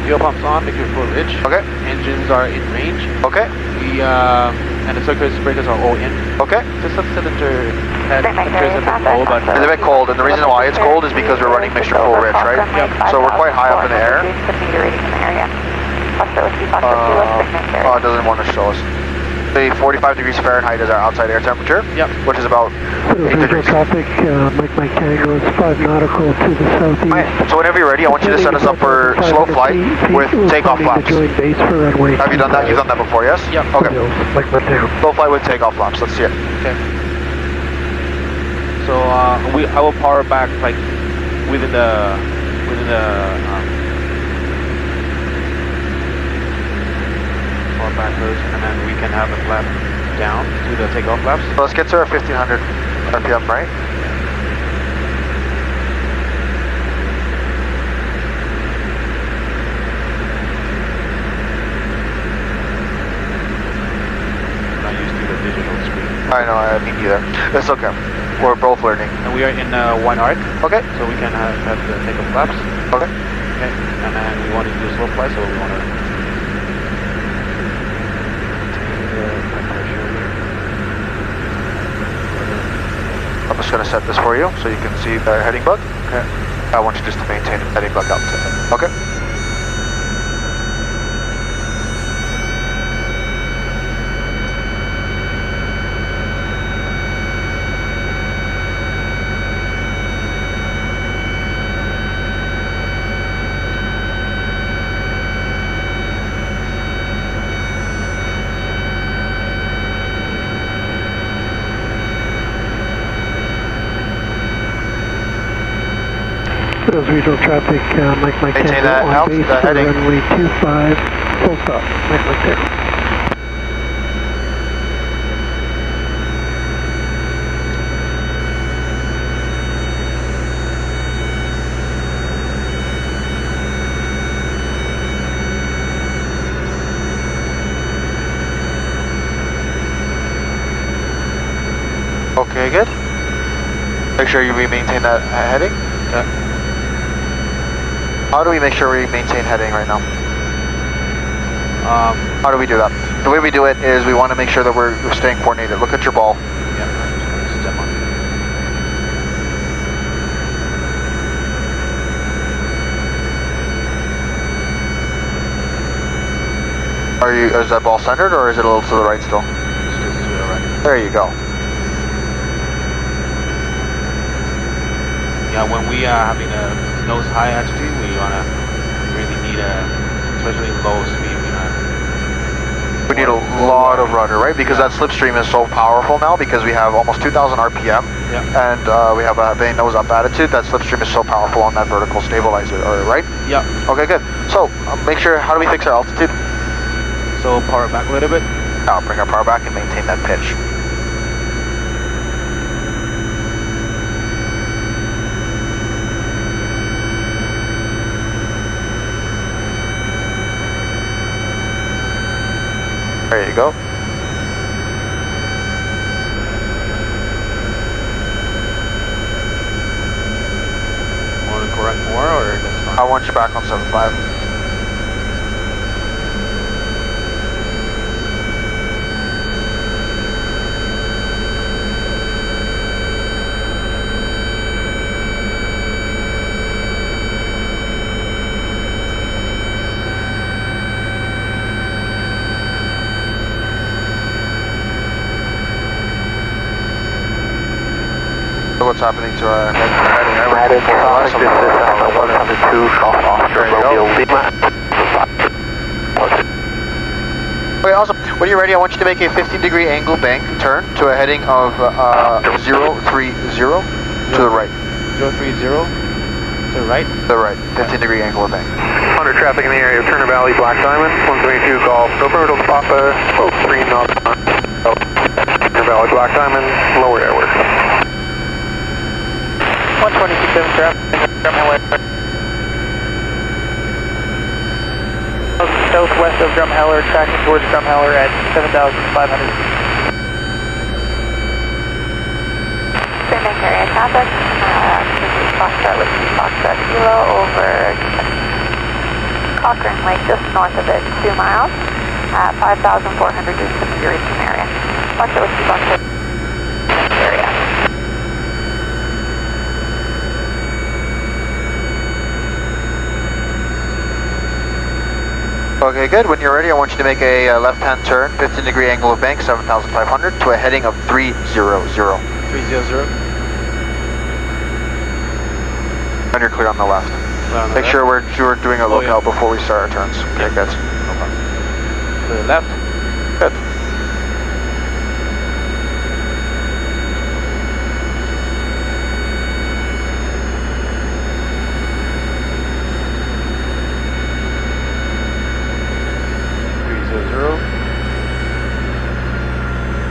Fuel pumps on, make sure full rich. Okay. Engines are in range. Okay. We and the circuit breakers are all in. Okay. Just some cylinder head temperature is a bit low, but It's a bit cold, and the reason why it's cold is because we're running mixture full rich, right? Yep. So we're quite high up in the air. Oh, it doesn't want to show us. The 45 degrees Fahrenheit is our outside air temperature. Yep. Which is about 8 degrees. Traffic, Mike Tango is 5 nautical to the southeast. Okay, so whenever you're ready, I want you to set us up for slow flight with takeoff flaps. Base for runway. Have you done that? You've done that before, yes? Yep. Okay. Mike Tango. Slow flight with takeoff flaps. Let's see it. okay. So I will power back like within the power backwards, and then we can have a flap down to the takeoff flaps. So let's get to our 1500 RPM, right? I'm not used to the digital screen. I know, me neither. It's okay. We're both learning. And we are in one arc, Okay. so we can have the takeoff flaps. Okay. Okay. And then we want to do slow flight, so we want to maintain the pressure here. I'm just gonna set this for you so you can see the heading bug. Okay. I want you just to maintain the heading bug up to it. Okay. Those regional traffic, Mike Maintain Tango that on out, base the for heading. runway 25, full stop, Mike Tango. Okay, good. Make sure you maintain that heading. Okay. How do we make sure we maintain heading right now? How do we do that? The way we do it is we want to make sure that we're staying coordinated. Look at your ball. Yeah, I'm just going to step on it. Is that ball centered or is it a little to the right still? There you go. Yeah, when we are having a nose high altitude, we really need especially low speed, we need a lot of rudder, right? Because that slipstream is so powerful now because we have almost 2,000 RPM and we have a nose up attitude. That slipstream is so powerful on that vertical stabilizer, right? Yeah. Okay, good. So make sure, how do we fix our altitude? So power back a little bit. I'll bring our power back and maintain that pitch. There you go. Want to correct more or that's fine? I want you back on 7.5. What's happening to our heading? This is 102 Oscar Romeo Lima. Okay, awesome. When you're ready, I want you to make a 15-degree angle bank turn to a heading of 030 to the right. 030 to the right? To the right. 15-degree angle of bank. Under traffic in the area of Turner Valley, Black Diamond, 122 Golf, November to Papa, slope 3 knots on Turner Valley, Black Diamond, lower airwork. 122.7 traffic, Drumheller. Southwest of Drumheller, tracking towards Drumheller at 7,500. Spring Bank area traffic. This is Foxtrot with Foxtrot Kilo over Cochrane Lake, just north of it, 2 miles. 5,400 is the meter reaching area. Foxtrot with Foxtrot area. Okay, good. When you're ready, I want you to make a left-hand turn, 15-degree angle of bank, 7,500 to a heading of 300. 300. And you're clear on the left. Make sure we're doing a lookout before we start our turns. Okay, good. No problem. To the left. Good.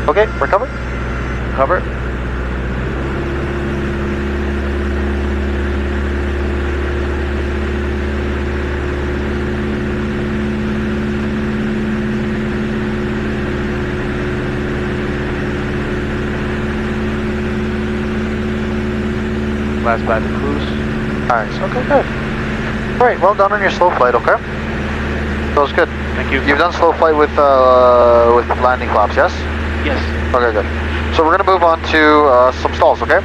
Okay, we're covered? Cover. Last back to cruise. Nice, okay, good. Alright, well done on your slow flight, okay? That was good. Thank you. You've done slow flight with landing flaps, yes? Yes. Okay, good. So we're going to move on to some stalls, okay?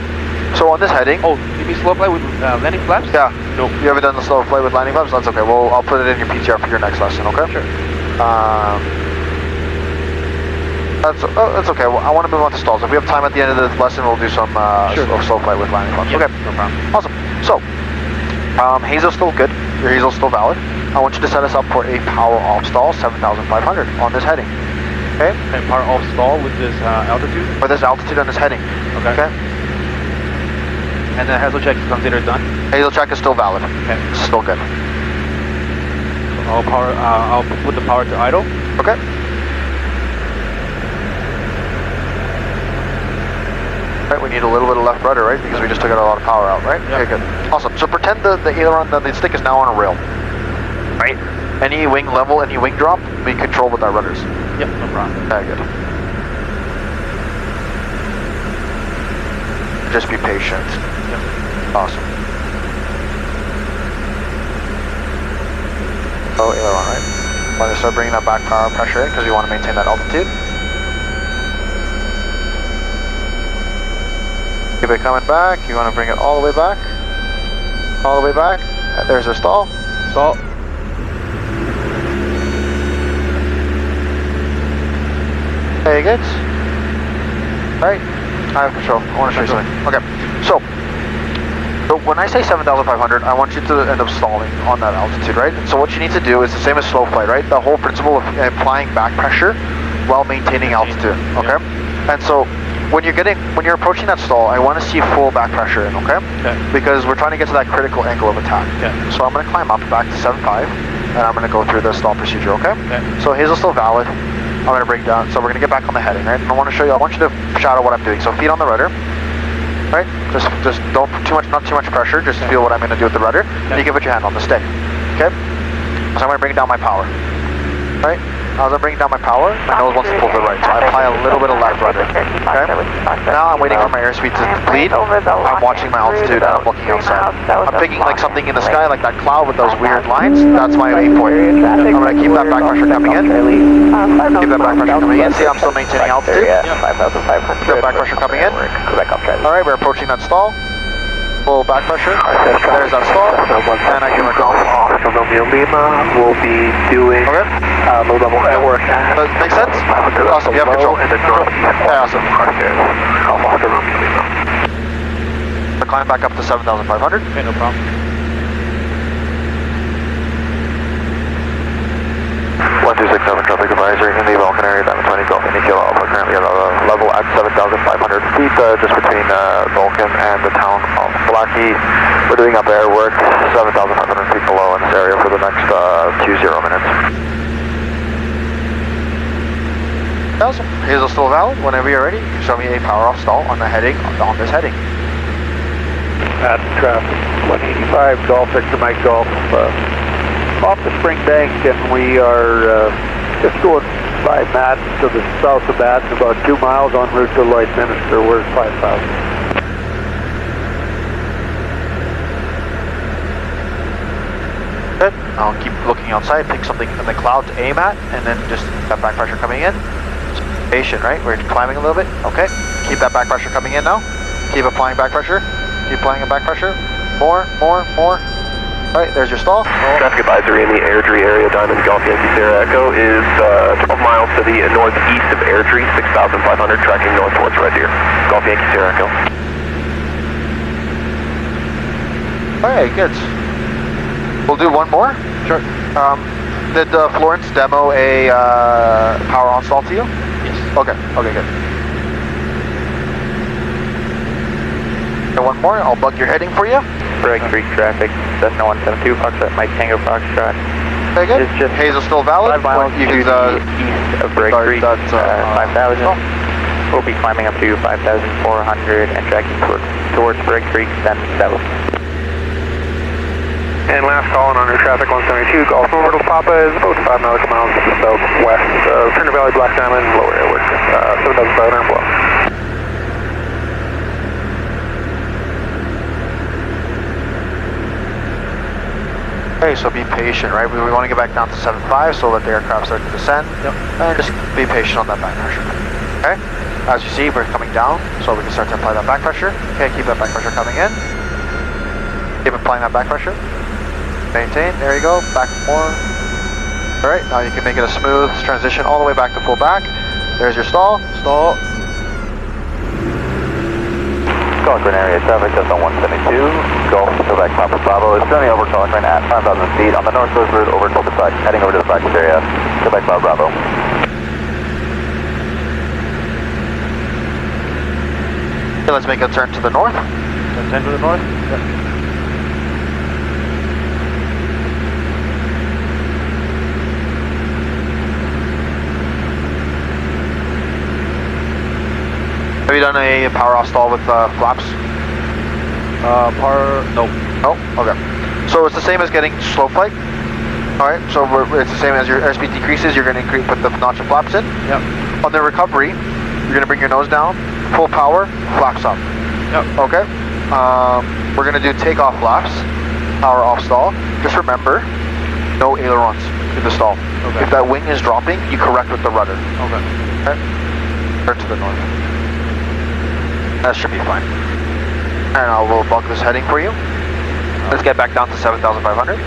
So on this heading... Oh, you mean slow flight with landing flaps? Yeah. No. You haven't done the slow flight with landing flaps? That's okay. Well, I'll put it in your PTR for your next lesson, okay? Sure. That's okay. Well, I want to move on to stalls. If we have time at the end of the lesson, we'll do some slow flight with landing flaps. Yep, Okay. no problem. Awesome. So, Hazel's still good. Your Hazel's still valid. I want you to set us up for a power off stall, 7,500 on this heading. Okay? And power off stall with this altitude? For this altitude on this heading. Okay. And the Hazel check is considered done? Hazel check is still valid. Okay. Still good. So I'll put the power to idle. Okay. Right, we need a little bit of left rudder, right? Because we just took out a lot of power out, right? Yep. Okay, good. Awesome. So pretend the aileron, the stick is now on a rail. Right? Any wing level, any wing drop, we control with our rudders. Yep, no problem. Very good. Just be patient. Yep. Awesome. Oh, aileron, right? Want to start bringing that back power pressure in because we want to maintain that altitude. Keep it coming back. You want to bring it all the way back. All the way back. There's our stall. Stall. Hey, good. Alright, I have control. I want to show you something. Okay, so when I say 7,500, I want you to end up stalling on that altitude, right? And so what you need to do is the same as slow flight, right? The whole principle of applying back pressure while maintaining altitude, okay? And so when you're approaching that stall, I want to see full back pressure in, okay? Because we're trying to get to that critical angle of attack. So I'm going to climb up back to 7.5, and I'm going to go through the stall procedure, okay? So Hazel's still valid. I'm going to bring down, so we're going to get back on the heading, right? And I want you to shadow what I'm doing. So feet on the rudder, right? Just don't not too much pressure, just feel what I'm going to do with the rudder. And you can put your hand on the stick, okay? So I'm going to bring down my power, right? As I'm bringing down my power, my nose wants to pull to the right, so I apply a little bit of left rudder, okay? Now I'm waiting for my airspeed to deplete. I'm watching my altitude and I'm looking outside. I'm picking like something in the sky, like that cloud with those weird lines. That's my aim point. I'm going to keep that back pressure coming in. Keep that back pressure coming in. See, I'm still maintaining altitude. Keep that back pressure coming in. Alright, we're approaching that stall. Full back pressure. There's that stall. And I can go off from Romeo Lima. We'll be doing low level network. Does it make sense? Awesome, you have control. Yeah, awesome. We'll climb back up to 7,500. Okay, no problem. 1267 traffic advisory in the Vulcan area, Diamond 20 Golf India Kilo Alpha, currently at a level at 7,500 feet, just between Vulcan and the town of Blackie. We're doing up air work, 7,500 feet below in this area for the next 20 minutes. Awesome. Hazel still valid. Whenever you're ready, you can show me a power off stall on the heading, on this heading. At traffic 185 Golf, Victor Mike Golf, off the spring bank, and we are just going by Madden to the south of Madden, about 2 miles en route to Lloydminster. We're 5,000. Good. I'll keep looking outside, pick something in the cloud to aim at, and then just that back pressure coming in. Just patient, right? We're climbing a little bit. Okay. Keep that back pressure coming in now. Keep applying back pressure. Keep applying a back pressure. More. Alright, there's your stall. Traffic advisory in the Airdrie area, Diamond Golf Yankee Sierra Echo is 12 miles to the northeast of Airdrie, 6,500, tracking north towards Red Deer. Golf Yankee Sierra Echo. Alright, good. We'll do one more. Sure. Did Florence demo a power on stall to you? Yes. Okay, good. And one more, I'll bug your heading for you. Break Creek traffic, Cessna 172, Foxtrot, Mike Tango Foxtrot. Okay, good. It's just Hazel's still valid. 5 miles you to can, the east of Break Creek, that's 5,000. We'll be climbing up to 5,400 and tracking towards Break Creek, then south. And last call on under traffic 172, Golf Orbital Papa is about 5 nautical miles to the southwest of Turner Valley, Black Diamond, lower airwork, 7,500 below. Okay, so be patient, right? We want to get back down to 7.5 so that the aircraft start to descend. And just be patient on that back pressure. Okay? As you see, we're coming down, so we can start to apply that back pressure. Okay, keep that back pressure coming in. Keep applying that back pressure. Maintain, there you go, back more. Alright, now you can make it a smooth transition all the way back to full back. There's your stall. California area traffic, just on 172, Golf, Quebec, Papa Bravo is currently over California at 5,000 feet on the northwest route over to the side, heading over to the practice area, Quebec, Papa Bravo. Okay, let's make a turn to the north. Turn to the north? Yeah. Have you done a power off stall with flaps? No. No? Okay. So it's the same as getting slow flight. Alright, so it's the same as your airspeed decreases, you're going to put the notch of flaps in. Yep. On the recovery, you're going to bring your nose down, full power, flaps up. Yep. Okay? We're going to do takeoff flaps, power off stall. Just remember, no ailerons in the stall. Okay. If that wing is dropping, you correct with the rudder. Okay. Okay? Turn to the north. That should be fine. And I will bug this heading for you. Let's get back down to 7,500.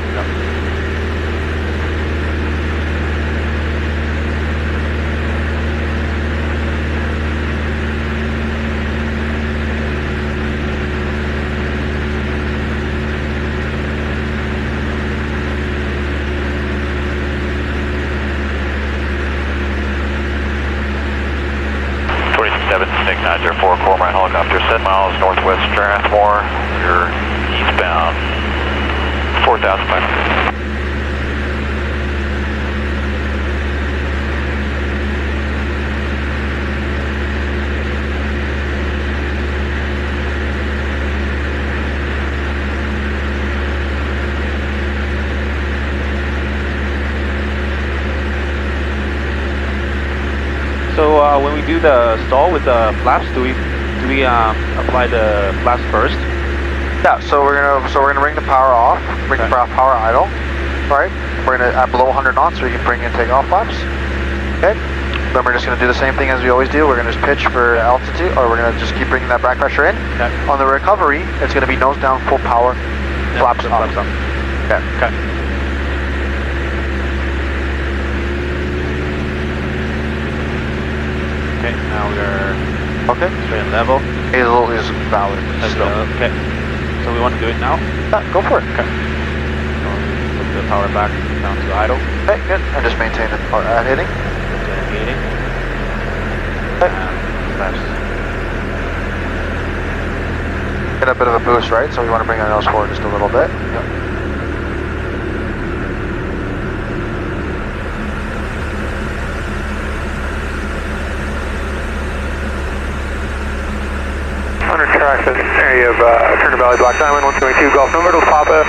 10 miles northwest Strathmore. You're eastbound 4,500. So when we do the stall with the flaps, do we apply the flaps first? Yeah, so we're gonna bring the power off, bring the power idle, right? We're gonna at below 100 knots, so we can bring in takeoff flaps. Okay. Then we're just gonna do the same thing as we always do. We're gonna just pitch for altitude, or we're gonna just keep bringing that back pressure in. Okay. On the recovery, it's gonna be nose down, full power, flaps up. Flaps up. Okay. Okay. Okay, now we're straight and level. Hazel is valid. Okay. So we want to do it now? Yeah, go for it. Okay. So put the power back down to idle. Okay, good. And just maintain it at hitting. Hitting. Okay. Flaps. Get a bit of a boost, right? So we want to bring our nose forward just a little bit. Yep. Area of Turner Valley Black Diamond, 122 Golf November to Papa,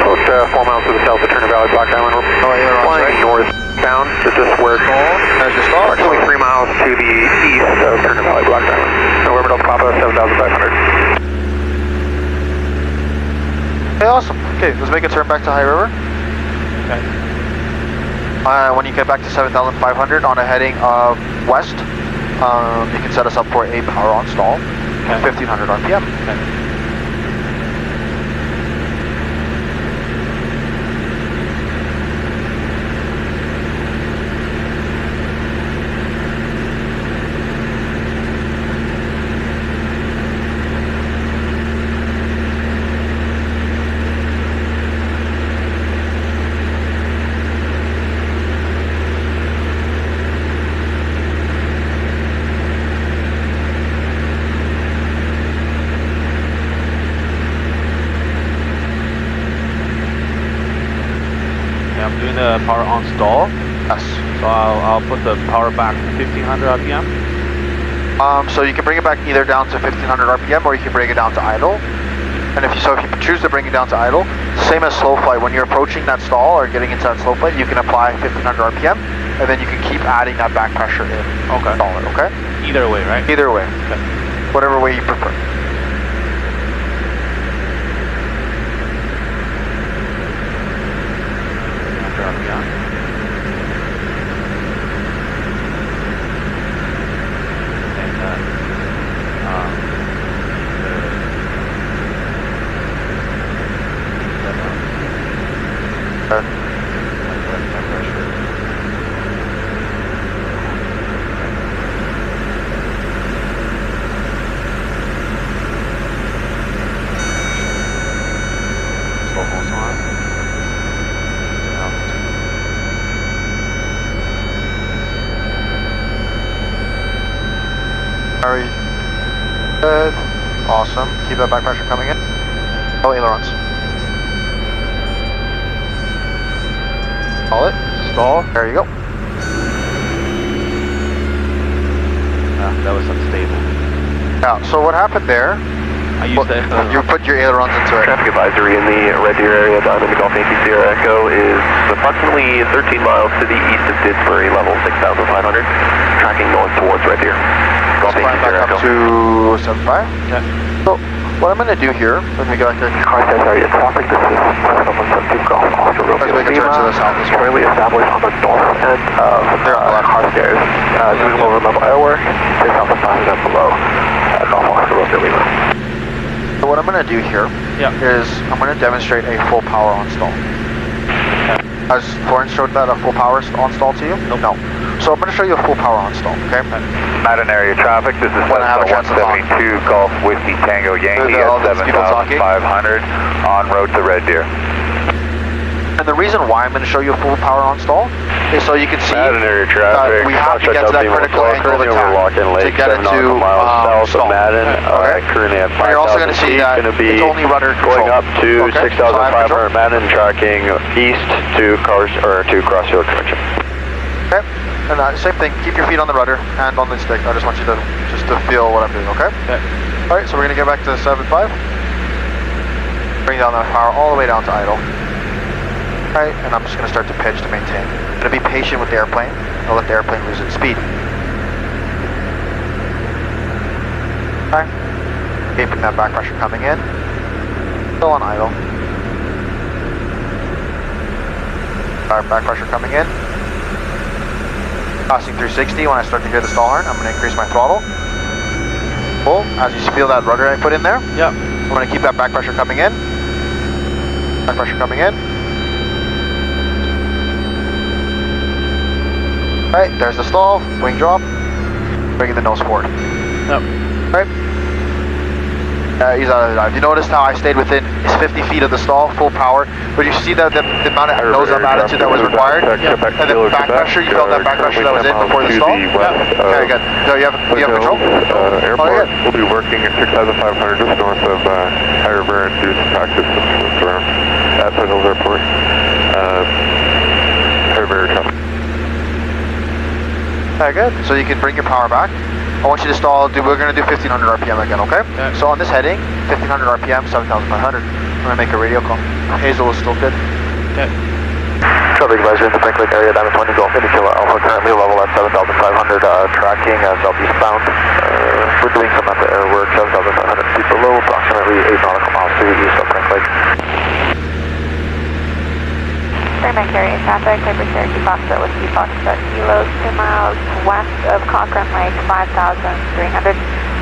close to 4 miles to the south of Turner Valley Black Diamond. We're flying northbound, this is where There's your stall. approximately 3 miles to the east of Turner Valley Black Diamond. November to Papa, 7,500. Okay, awesome. Okay, let's make a turn back to High River. Okay. When you get back to 7,500 on a heading of west, you can set us up for a power on stall. 1500 RPM. Okay. I'm doing the power on stall. Yes. So I'll put the power back to 1500 RPM. So you can bring it back either down to 1500 RPM or you can bring it down to idle. And if you choose to bring it down to idle, same as slow flight. When you're approaching that stall or getting into that slow flight, you can apply 1500 RPM, and then you can keep adding that back pressure in. Okay. Stall it, okay? Either way, right? Either way. Okay. Whatever way you prefer. Very good. Awesome. Keep that back pressure coming in. Oh, ailerons. Call it. Stall. There you go. That was unstable. Yeah, so what happened there? I used that. You put your ailerons into it. Traffic advisory in the Red Deer area, Diamond Golf Yankee Sierra Echo is approximately 13 miles to the east of Didsbury, level 6,500, tracking north towards Red Deer. Golf Let's Yankee climb back Sierra up Echo. to 75. Okay. So what I'm going to do here, when we get back to Car says area traffic, this is 772 Golf Oscar let's make a turn to the south as well. currently established on the north end of car stairs, doing over level airwork, just off the 5% below Golf Oscar Romeo Lima. So what I'm going to do here is I'm going to demonstrate a full power on stall. Has Florence showed that a full power on stall to you? Nope. No. So I'm going to show you a full power on stall, okay? Not an area traffic, this is When I have a chance to talk. 172 Golf Whiskey Tango Yankee All at these people talking. 7,500 en route to Red Deer. And the reason why I'm going to show you a full power on stall is so you can see Madden area traffic. we have to get to that critical angle of attack to get it to south stall. of Madden. Currently at 5,000 You're also going to see feet. that Going to be it's only rudder going control. up to Okay, 6,500 Madden, tracking east to Crossfield Connection. Okay, and same thing. Keep your feet on the rudder and on the stick. I just want you to feel what I'm doing. Okay. Okay. All right. So we're going to get back to 7.5. Bring down the power all the way down to idle. Right, and I'm just going to start to pitch to maintain. I'm going to be patient with the airplane. I'll let the airplane lose its speed. Okay. Keeping that back pressure coming in. Still on idle. Back pressure coming in. Passing 360. When I start to hear the stall horn, I'm going to increase my throttle. Pull. As you feel that rudder I put in there. Yep. I'm going to keep that back pressure coming in. Back pressure coming in. Right, there's the stall, wing drop, bringing the nose forward. Yep. Right. He's out of the dive. You noticed how I stayed within 50 feet of the stall, full power, but you see that the amount of nose up attitude that was required, and the back pressure, you felt that back pressure that was in before the stall? Yeah. Okay, good. So you have control? Airport, we'll be working at 6,500 just north of High River and do some practice around at Foothills Airport. High River traffic. Okay, good. So you can bring your power back. I want you to stall, we're going to do 1500 RPM again, okay? So on this heading, 1500 RPM, 7,500. I'm going to make a radio call. Hazel is still good. Okay. Traffic advisory in the Frank Lake area, Diamond 20 Golf Indicator Alpha, currently level at 7,500, tracking southeast bound. We're doing some at the air work, 7,500 feet below, approximately 8 nautical miles to the east of Frank Lake. Fairbanks area traffic, Piper Cherokee Foxtrot Whiskey Foxtrot Kilo, 2 miles west of Cochrane Lake, 5,300,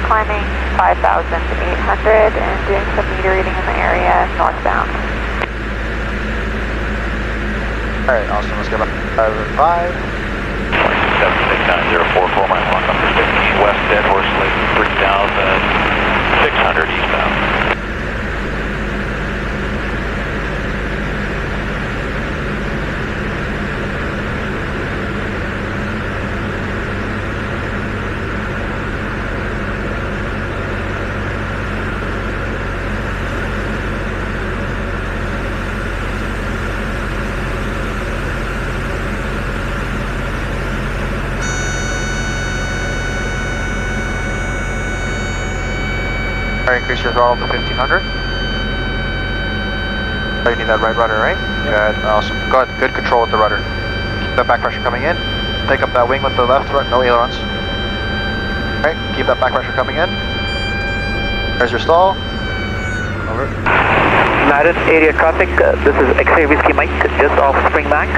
climbing 5,800, and doing some meter reading in the area northbound. Alright, awesome. Let's go back to 5. 76904, 4 mile long, number 15, west Dead Horse Lake, 3,600 eastbound. Alright, increase your throttle to 1500. Oh, you need that right rudder, right? Good, awesome. Good control with the rudder. Keep that back pressure coming in. Take up that wing with the left, right, no ailerons. Alright, keep that back pressure coming in. There's your stall. Over. Madden area traffic, this is X-ray Whiskey Mike, just off Springbank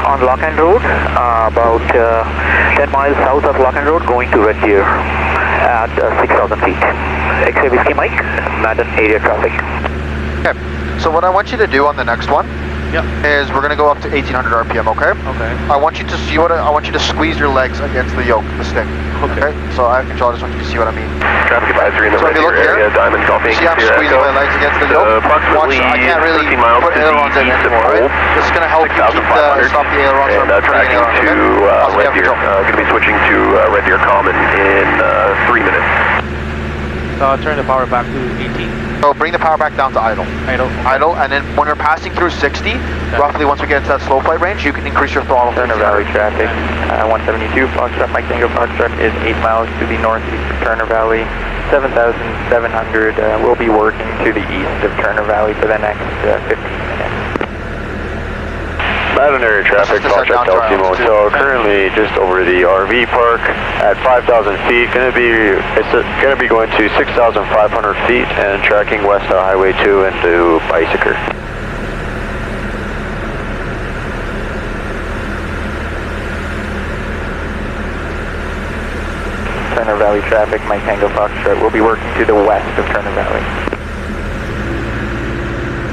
on Lock-and Road, about 10 miles south of Lock-and Road, going to Red Deer at 6,000 feet. X-ray Whiskey Mike, Madden area traffic. Okay, so what I want you to do on the next one is we're going to go up to 1800 RPM, okay? Okay. I want you to see I want you to squeeze your legs against the yoke, the stick. Okay. So I have control, I just want you to see what I mean. Traffic advisory in the So if you look area, here, Diamond Golf see I'm squeezing my legs against the yoke? Watch, I can't really put ailerons in anymore, right? This is going to help you keep stop the ailerons from turning tracking ailerons, to Red Deer. Going to be switching to Red Deer Common in 3 minutes. So I'll turn the power back to 18. So bring the power back down to idle. Idle, and then when we're passing through 60, roughly once we get into that slow flight range, you can increase your throttle. Turner Valley traffic, 172, Foxtrot Mike Tango Foxtrot is 8 miles to the northeast of Turner Valley, 7,700. We'll be working to the east of Turner Valley for the next 15 minutes. Madden area traffic, Foxtrot Delta Motel, currently just over the RV park at 5,000 feet. It's going to be going to 6,500 feet and tracking west of Highway 2 into Bicycle. Turner Valley traffic, Mike Tango Foxtrot. We'll be working to the west of Turner Valley.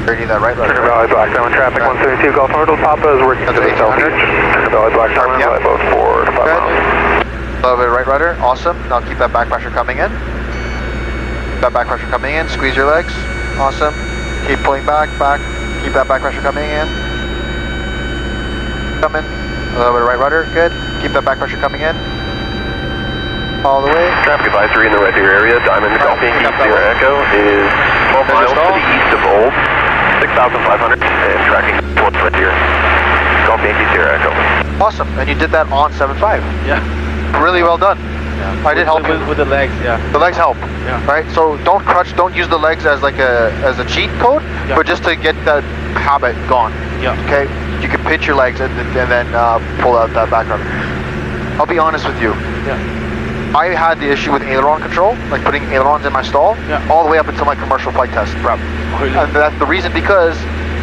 Ready that right rudder. Turner Valley Black Diamond traffic 172 Golf Hotel Papa is working to the southeast. Turner Valley Black Diamond by about 4 to 5 miles. A little bit right rudder, awesome. Now keep that back pressure coming in. That back pressure coming in, squeeze your legs, awesome. Keep pulling back, keep that back pressure coming in. Coming. A little bit of right rudder. Good. Keep that back pressure coming in. All the way. Traffic advisory in the Red Deer area. Diamond Golf Yankee Sierra Echo is 12 miles to the east of Old. 6,500 and tracking towards Red Deer. Golf Yankee Sierra Echo. Awesome. And you did that on 7.5. Yeah. Really well done. Yeah. I did help you. With the legs, yeah. The legs help. Yeah. Right? So don't crutch, don't use the legs as like a cheat code, Yeah. but just to get that habit gone. Yeah. Okay? You can pitch your legs and then pull out that back rudder. I'll be honest with you. Yeah. I had the issue with aileron control, like putting ailerons in my stall, Yeah. all the way up until my commercial flight test prep. Really? And that's the reason because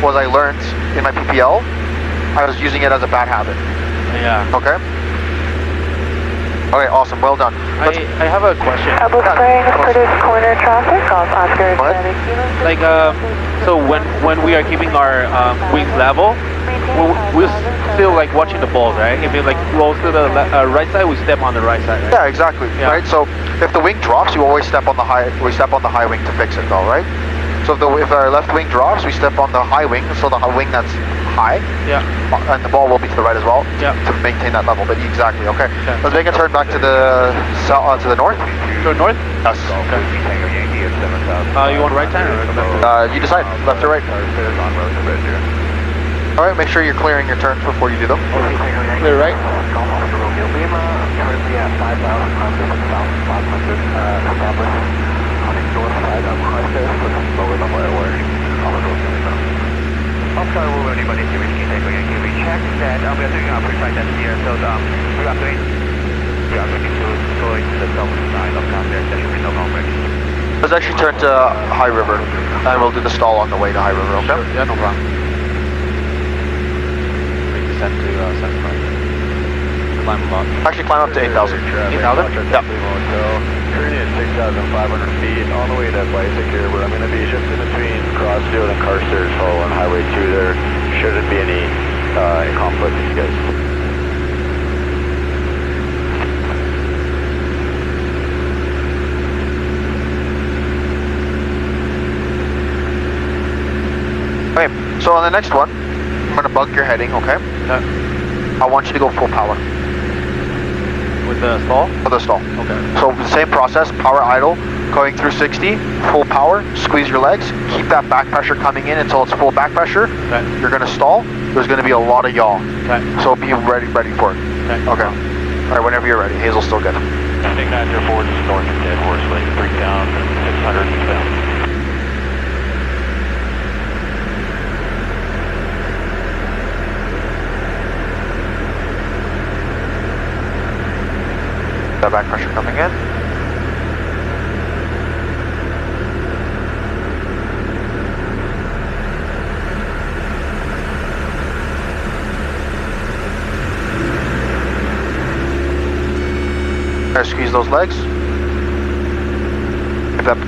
was I learned in my PPL, I was using it as a bad habit. Yeah. Okay? Okay, awesome. Well done. I have a question. Double spraying produce corner traffic off Oscar What? Charlie Kilo. Like, so when we are keeping our wings level, we're still like watching the balls, right? If it like rolls to the right side, we step on the right side, right? Yeah, exactly. Yeah. Right. So if the wing drops, you always step on the high. We step on the high wing to fix it, though, right? So if our left wing drops, we step on the high wing. So the wing that's high, Yeah. and the ball will be to the right as well. Yeah. To maintain that level. But exactly. Okay. Okay. Let's make a turn back to the to the north. Go north? Yes. You want right side or left? You decide. Left or right. All right. Make sure you're clearing your turns before you do them. Clear right? Oscar, we're ready for the series King Tango Yankee. We checked that we are doing our pre-flight test here, so we are going to go into the south side of Canada. There should be no conflict. Let's actually turn to High River, and we'll do the stall on the way to High River. Okay. Sure. Yeah, no problem. Make descent to 75. Climb a lot. Actually, climb up to 8,000. 8,000? Yeah. Turning at 6,500 feet on the way to Bicyc here, but I'm going to be just in between Crossfield and Carstairs Hall on Highway 2 there. Shouldn't be any conflict with you guys. Okay, so on the next one, I'm going to bug your heading, okay? I want you to go full power With the stall? for the stall. Okay. So the same process, power idle, going through 60, full power, squeeze your legs, keep that back pressure coming in until it's full back pressure. Okay. You're going to stall. There's going to be a lot of yaw. Okay. So be ready for it. Okay. Okay. All right, whenever you're ready. Hazel's still good. Landing 904 just north of Dead Horse Lake, 3,600 eastbound. That back pressure coming in. Try to squeeze those legs.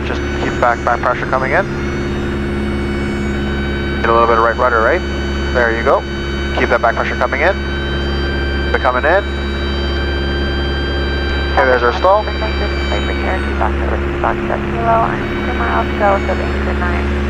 Just keep back pressure coming in. Get a little bit of right rudder, right? There you go. Keep that back pressure coming in. They're coming in. Okay, there's our stall. Piper Cherokee Foxtrot Kilo and 2 miles south of Anchor 9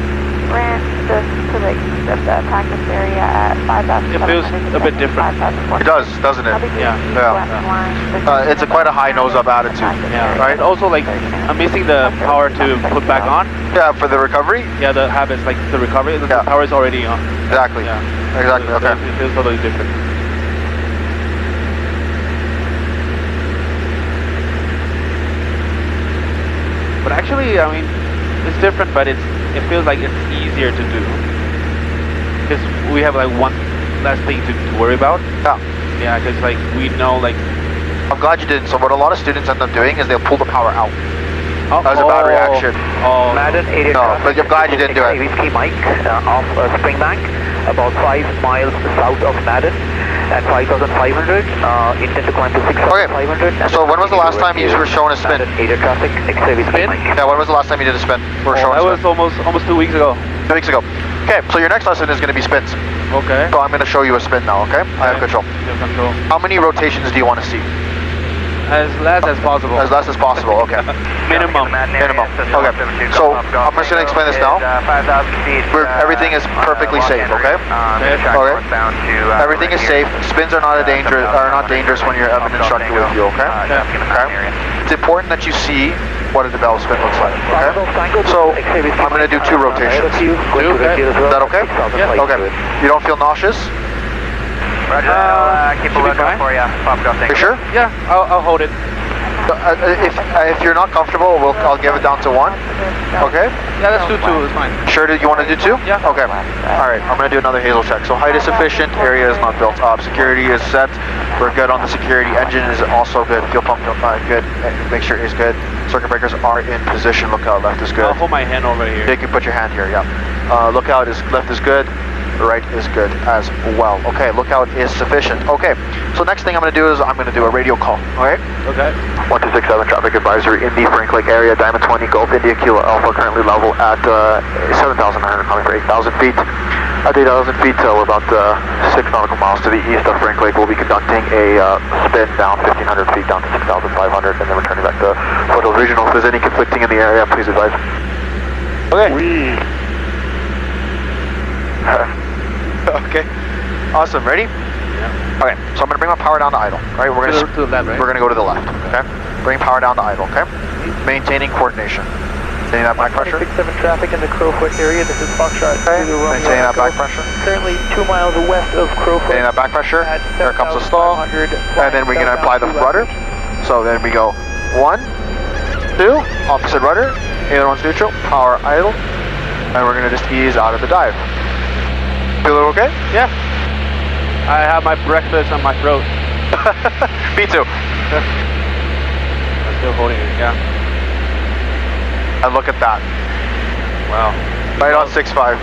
Ranch, just to the east of the practice area at 5,000. It feels a bit different. It does, doesn't it? Yeah. Yeah. It's quite a high nose-up attitude. Yeah. Right? Also, like, I'm missing the power to put back on. Yeah, for the recovery? Yeah, the habits, like the recovery, the Yeah. power is already on. Exactly. Yeah. Exactly, So okay. It feels totally different. But actually, I mean, it's different, but it feels like it's easier to do. Because we have like one less thing to worry about. Yeah. Yeah, because like we know like... I'm glad you didn't. So what a lot of students end up doing is they'll pull the power out. Oh, That was a bad reaction. Oh, Madden 80. No, but I'm glad you didn't do it. Whiskey Mike off Springbank, about 5 miles south of Madden, at 5,500. Intend to climb to 6,500. Okay, so when was the last time you were shown a spin? Madden 80 traffic, X-ray Whiskey Spin? Mike. Yeah, when was the last time you did a spin? We're showing that a was spin. almost 2 weeks ago. 2 weeks ago. Okay, so your next lesson is going to be spins. Okay. So I'm going to show you a spin now, okay? I have control. You have control. How many rotations do you want to see? As less as possible. As less as possible, okay. Minimum. Minimum. Okay. So I'm just going to explain this now. 5,000 feet. Everything is perfectly safe, okay? Okay. Everything is safe. Spins are not dangerous when you have an instructor with you, okay? Okay. It's important that you see what a developed spin looks like, okay? So I'm going to do 2 rotations. Is that okay? Yeah. Okay. You don't feel nauseous? Roger, I'll keep a lookout for you. Pop it up, You sure? Yeah, I'll hold it. If you're not comfortable, I'll give it down to 1. Okay? Yeah, let's do 2, it's fine. Sure, you want to do 2? Yeah. Okay. Alright, I'm going to do another Hazel check. So height is sufficient, area is not built up, security is set. We're good on the security. Engine is also good. Fuel pump good. Make sure it's good. Circuit breakers are in position. Lookout left is good. I'll hold my hand over here. You can put your hand here, yeah. Lookout is left is good. Right is good as well. Okay, lookout is sufficient. Okay, so next thing I'm going to do is I'm going to do a radio call. Alright? Okay. 1267 traffic advisory in the Frank Lake area, Diamond 20 Golf India Kilo Alpha, currently level at 7,900, coming for 8,000 feet. At 8,000 feet, we're about 6 nautical miles to the east of Frank Lake. We'll be conducting a spin down 1,500 feet down to 6,500 and then returning back to Foothills Regional. If there's any conflicting in the area, please advise. Okay. Okay. Awesome. Ready? Yeah. Okay. So I'm going to bring my power down to idle. Right? We're going to the left, right? We're going to go to the left. Okay. Bring power down to idle. Okay. Maintaining coordination. Maintaining that back pressure. 67 traffic in the Crowfoot area. This is Foxtrot. Okay. Maintaining that back pressure. Currently 2 miles west of Crowfoot. Maintaining that back pressure. Here comes the stall. And then we're going to apply the rudder. So then we go 1, 2, opposite rudder. Ailerons neutral. Power idle. And we're going to just ease out of the dive. Feel it okay? Yeah. I have my breakfast on my throat. Me too. I'm still holding it, yeah. And look at that. Wow. Right on 6.5.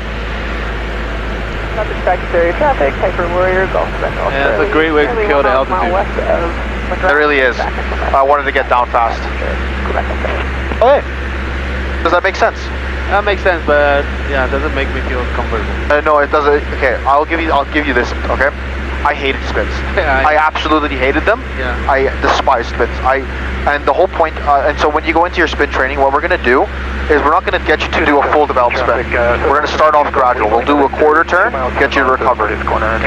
Nothing Sagittarius traffic, Hyper Warrior, Golf Central. Yeah, it's a great way to kill the altitude. It really is. I wanted to get down fast. Okay. Does that make sense? That makes sense, but yeah, it doesn't make me feel comfortable. No, it doesn't. Okay, I'll give you this. Okay, I hated spins. Yeah, I absolutely hated them. Yeah. I despise spins. And the whole point. And so when you go into your spin training, what we're gonna do is we're not gonna get you to do a full developed spin. We're gonna start off gradual. We'll do a quarter turn, get you to recover.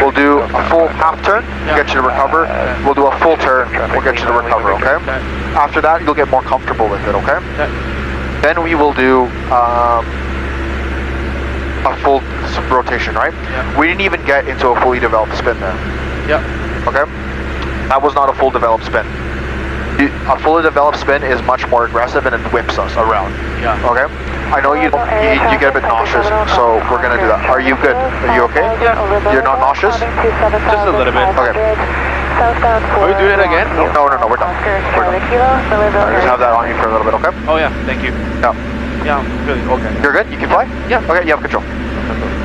We'll do a full half turn, get you to recover. We'll do a full turn, we'll get you to recover. Okay. After that, you'll get more comfortable with it. Okay. Then we will do a full rotation, right? Yeah. We didn't even get into a fully developed spin there. Yep. Okay? That was not a full developed spin. A fully developed spin is much more aggressive and it whips us around. Yeah. Okay? I know you get a bit nauseous, so we're going to do that. Are you good? Are you okay? Yeah. You're not nauseous? Just a little bit. Okay. Are we doing it again? No, we're done. I'll just have that on you for a little bit, okay? Oh yeah, thank you. Yeah. Yeah, I'm really okay. You're good? You can fly? Yeah. Okay, you have control.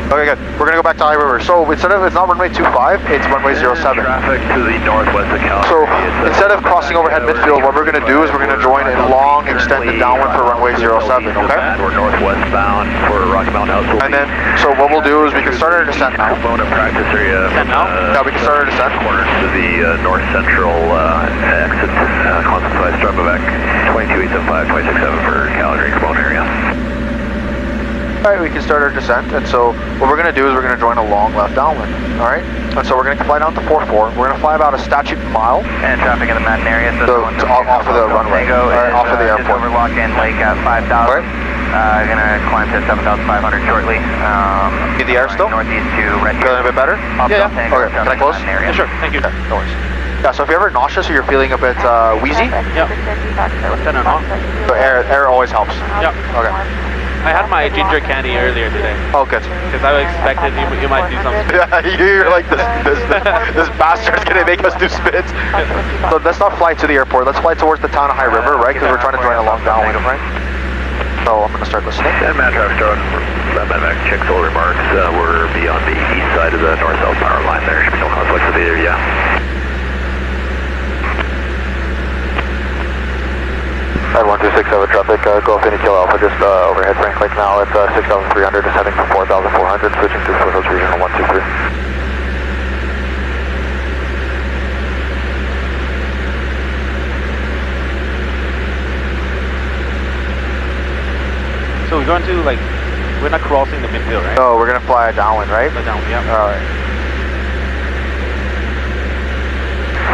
Okay, good. We're going to go back to High River. So it's not runway 25, it's runway 07. Traffic to the northwest of Calgary. So instead of crossing overhead midfield, what we're going to do is we're going to join a long extended downwind for runway 07, okay? We're northwest bound for Rocky Mountain House. And then, so what we'll do is we can start our descent now. Component practice area. Yeah, we can start our descent. Corners to the north central exit. Constance Strubovec 22875, 267 for Calgary component area. Alright, we can start our descent, and so what we're going to do is we're going to join a long left downwind, alright? And so we're going to fly down to 44, we're going to fly about a statute mile. And traffic in the mountain area, so off of the runway, off of the airport. Just over Lock-In Lake at 5,000. Right. Going to climb to 7,500 shortly. See the air still? Northeast to Red. Feeling a bit better? Yeah. Okay, can I close? Yeah, sure, thank you. Okay, no worries. Yeah, so if you're ever nauseous or you're feeling a bit wheezy, Yeah. Turn it on. so air always helps. Yeah. Okay. I had my ginger candy earlier today. Oh, good. Because I expected you might do something. Yeah, you're like this bastard's gonna make us do spins. So let's not fly to the airport. Let's fly towards the town of High River, right? Because we're trying to join a long downwind, right? So I'm gonna start listening. And Matt Traffic, Matt checks all remarks. We're beyond the east side of the north-south power line. There should be no conflicts with either, yeah. At 1267 traffic, Golf India Kilo Alpha, just overhead Frank Lake now at 6,300, descending to 4,400, switching to Foothills Regional 123. So we're going to like, we're not crossing the midfield, right? No, we're gonna fly downwind, right? Go down, yeah. Alright.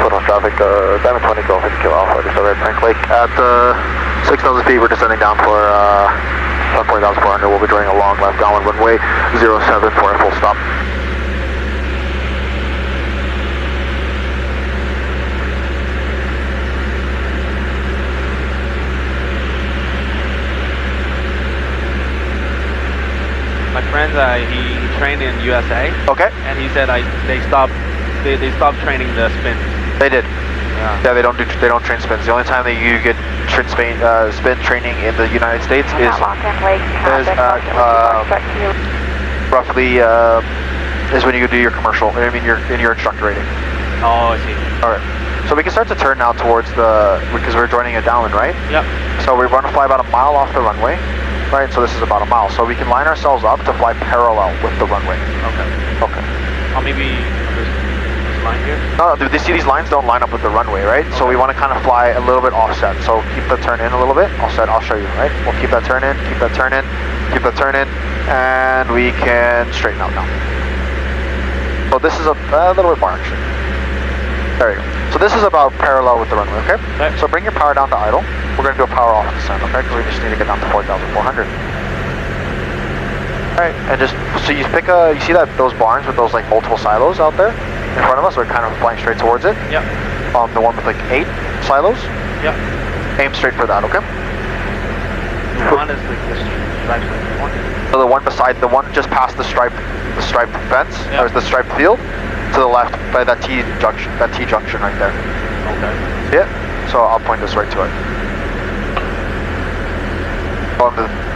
Total traffic, Diamond 20 Golf India Kilo Alpha, just over at Frank Lake. At 6,000 feet, we're descending down for 40,400. We'll be joining a long left downwind runway 07 for a full stop. My friend, he trained in USA. Okay. And he said they stopped training the spin. They did. Yeah. Yeah, they don't train spins. The only time that you get spin training in the United States is roughly is when you do your commercial. I mean, in your instructor rating. Oh, I see. All right. So we can start to turn now towards because we're joining a downwind, right? Yep. So we're going to fly about a mile off the runway, right? So this is about a mile. So we can line ourselves up to fly parallel with the runway. Okay. Okay. Or maybe this line here? No, you see these lines don't line up with the runway, right? Okay. So we want to kind of fly a little bit offset. So keep the turn in a little bit. Offset, I'll show you, right? We'll keep that turn in, keep that turn in, keep that turn in, and we can straighten out now. So this is a little bit more actually. There you go. So this is about parallel with the runway, okay? So bring your power down to idle. We're going to do a power off descent, okay? Because we just need to get down to 4,400. Alright, and just, so you see those barns with those like multiple silos out there in front of us? We're kind of flying straight towards it. Yep. The one with like 8 silos? Yep. Aim straight for that, okay? The one is like this stripe one. So the one just past the striped fence, or the striped field, to the left by that T junction right there. Okay. See it? So I'll point this right to it.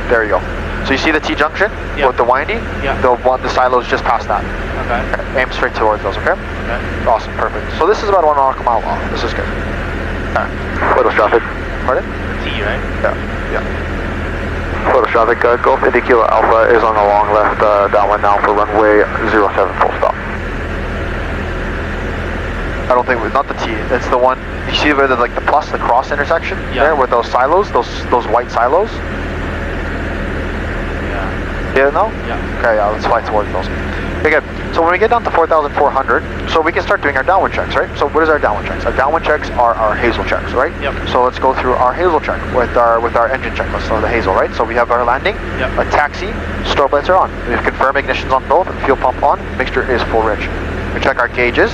There you go. So you see the T junction with the windy? Yeah. The silo's just past that. Okay. Aim straight towards those, okay? Okay. Awesome, perfect. So this is about 1 mile long. This is good. Alright. Photo traffic. Pardon? T, right? Yeah. Photo traffic, Golf India Kilo Alpha is on the long left downwind now for runway 07 full stop. I don't think, not the T, it's the one, you see where the plus, the cross intersection? Yeah. There, with those silos, those white silos? Yeah. Yeah, no? Yeah. Okay, yeah, let's fly towards those. Okay, good. So when we get down to 4,400, so we can start doing our downwind checks, right? So what is our downwind checks? Our downwind checks are our Hazel checks, right? Yep. So let's go through our Hazel check with our engine checklist, so the Hazel, right? So we have our landing, Yep. a taxi, strobe lights are on. We have confirmed ignitions on both, and fuel pump on, mixture is full rich. We check our gauges.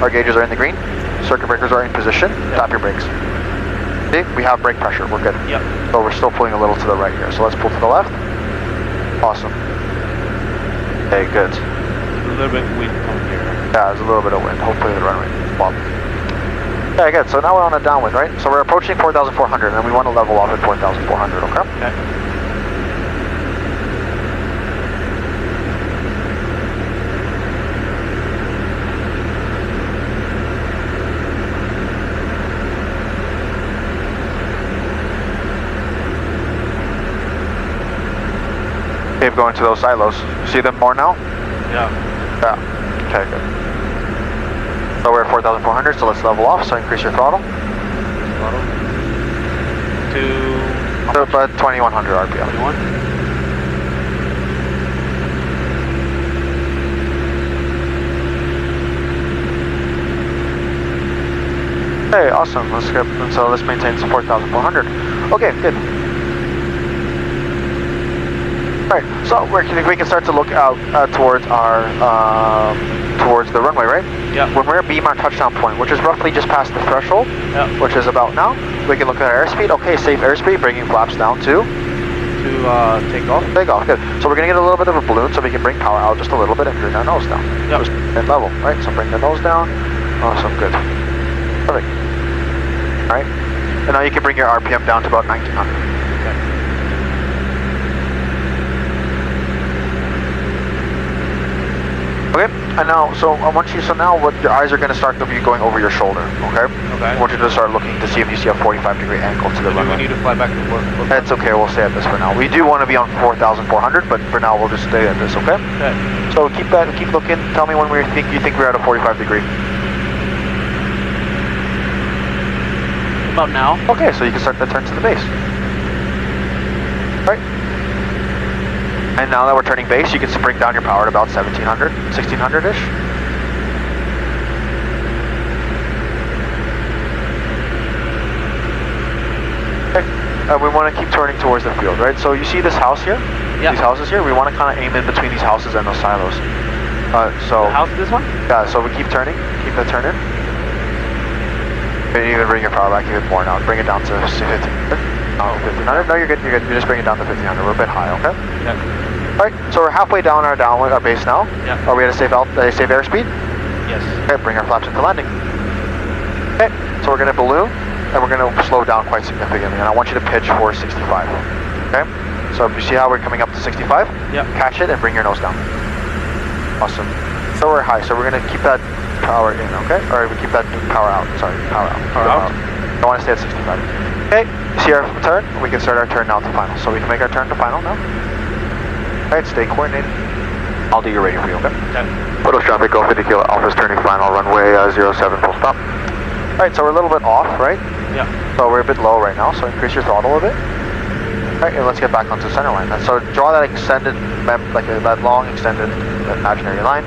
Our gauges are in the green. Circuit breakers are in position. Yep. Tap your brakes. See, we have brake pressure. We're good. Yep. So we're still pulling a little to the right here. So let's pull to the left. Awesome. Okay, good. A little bit wind coming here. Yeah, there's a little bit of wind. Hopefully the runway bump. Okay, good. So now we're on a downwind, right? So we're approaching 4,400, and we want to level off at 4,400. Okay. Okay. Keep going to those silos. See them more now? Yeah. Yeah. Okay, good. So we're at 4,400, so let's level off. So increase your throttle. Throttle. To So about 2,100 RPM. 21. Okay, awesome. Let's skip. So let's maintain 4,400. Okay, good. Alright, so we can start to look out towards our towards the runway, right? Yeah. When we're beam our touchdown point, which is roughly just past the threshold, which is about now, we can look at our airspeed. Okay, safe airspeed, bringing flaps down to take off. take off. Good. So we're gonna get a little bit of a balloon, so we can bring power out just a little bit and bring our nose down. Yep. Just in level, right? So bring the nose down. Awesome. Good. Perfect. All right. And now you can bring your RPM down to about 1,900. Okay, and now, so now what your eyes are going to start to be going over your shoulder, okay? Okay. I want you to start looking to see if you see a 45-degree angle to the runway. Do we need to fly back and forth? That's okay, we'll stay at this for now. We do want to be on 4,400, but for now we'll just stay at this, okay? Okay. So keep looking, tell me when you think we're at a 45 degree. About now. Okay, so you can start to turn to the base. All right. And now that we're turning base, you can bring down your power to about 1700, 1600-ish. Okay, we want to keep turning towards the field, right? So you see this house here? Yeah. These houses here? We want to kind of aim in between these houses and those silos. So The house, this one? yeah, so we keep turning, keep that turn in. You even bring your power back even more now. Bring it down to 1500. No, 1500. No, you're good. You're good. You just bring it down to 1500. We're a bit high, okay? Yeah. All right. So we're halfway down our base now. Yeah. Are we at a safe airspeed? Yes. Okay. Bring our flaps into landing. Okay. So we're gonna balloon and we're gonna slow down quite significantly. And I want you to pitch for 65. Okay. So you see how we're coming up to 65? Yeah. Catch it and bring your nose down. Awesome. So we're high. So we're gonna keep that power in, okay? Or we keep that power out. Sorry, power out. Power out. I want to stay at 65. Okay, see our turn? We can start our turn now to final. So we can make our turn to final now. Alright, stay coordinated. I'll do your radio for you, okay? Okay. Photos traffic, Golf India Kilo Alpha's turning final, runway 07, full stop. Alright, so we're a little bit off, right? Yeah. So we're a bit low right now, so increase your throttle a bit. Alright, and let's get back onto the center line. So draw that extended, that long extended imaginary line.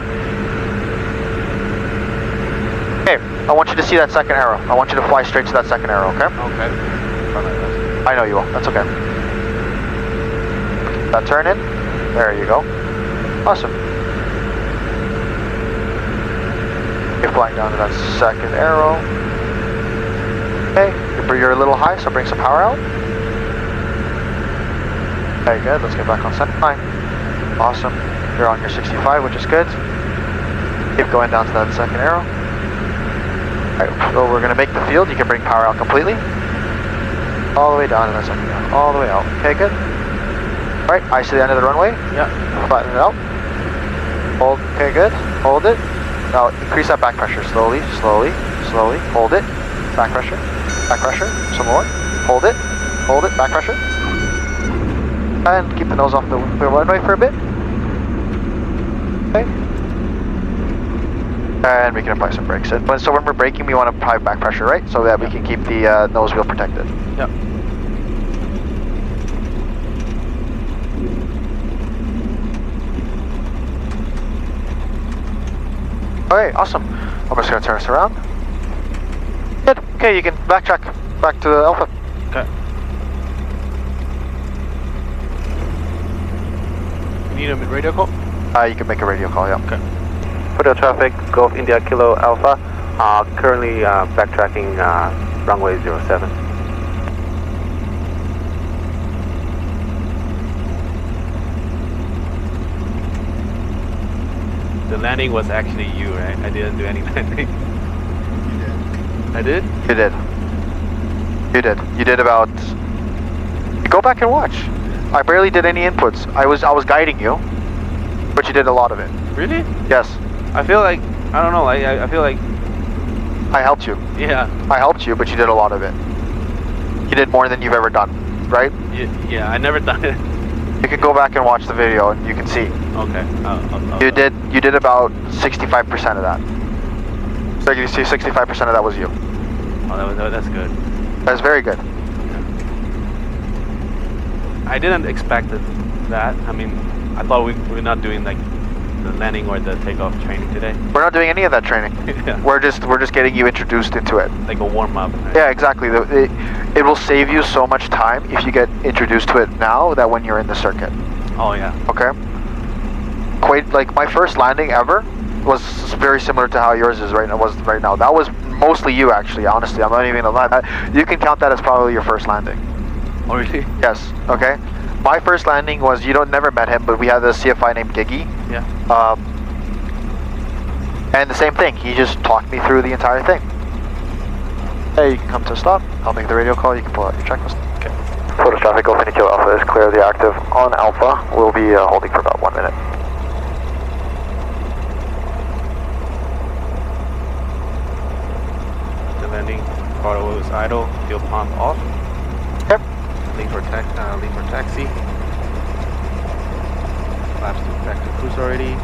Okay, I want you to see that second arrow. I want you to fly straight to that second arrow, okay? Okay. I know you will. That's okay. That turn in. There you go. Awesome. You're flying down to that second arrow. Okay, you're a little high, so bring some power out. Very good. Let's get back on center line. Awesome. You're on your 65, which is good. Keep going down to that second arrow. Alright, so we're going to make the field. You can bring power out completely. All the way down to that second arrow. All the way out. Okay, good. Alright, eyes to the end of the runway. Yeah. Flatten it out. Hold. Okay, good. Hold it. Now increase that back pressure. Slowly, slowly, slowly. Hold it. Back pressure. Back pressure. Some more. Hold it. Hold it. Back pressure. And keep the nose off the runway for a bit. Okay. And we can apply some brakes. And so when we're braking, we want to apply back pressure, right? So that we can keep the nose wheel protected. Yep. Okay, awesome. I'm just going to turn us around. Good. Okay, you can backtrack back to the Alpha. Okay. You need a radio call? You can make a radio call, yeah. Okay. Photo traffic, Golf India Kilo Alpha, currently backtracking runway 07. The landing was actually you, right? I didn't do any landing. I did? You did. You did. You did about... Go back and watch. I barely did any inputs. I was guiding you, but you did a lot of it. Really? Yes. I feel like, I don't know, I feel like... I helped you. Yeah. I helped you, but you did a lot of it. You did more than you've ever done, right? Yeah, I never done it. You can go back and watch the video and you can see. Okay. You did about 65% of that. So you see 65% of that was you. Oh, that's good. That's very good. I didn't expect that. I mean, I thought we're not doing like the landing or the takeoff training today. We're not doing any of that training. Yeah. We're just getting you introduced into it. Like a warm up. Right? Yeah, exactly. It will save you so much time if you get introduced to it now that when you're in the circuit. Oh yeah. Okay. Quite like my first landing ever was very similar to how yours is right now. That was mostly you actually. Honestly, I'm not even gonna lie. You can count that as probably your first landing. Oh really? Yes. Okay. My first landing was, never met him, but we had a CFI named Giggy. Yeah. And the same thing, he just talked me through the entire thing. Hey, you can come to a stop. I'll make the radio call. You can pull out your checklist. Okay. Photo traffic, Golf India Kilo Alpha is clear of the active on Alpha. We'll be holding for about 1 minute. The landing, throttle is idle, fuel pump off. Yep. Lean for taxi. Flaps to back to cruise already.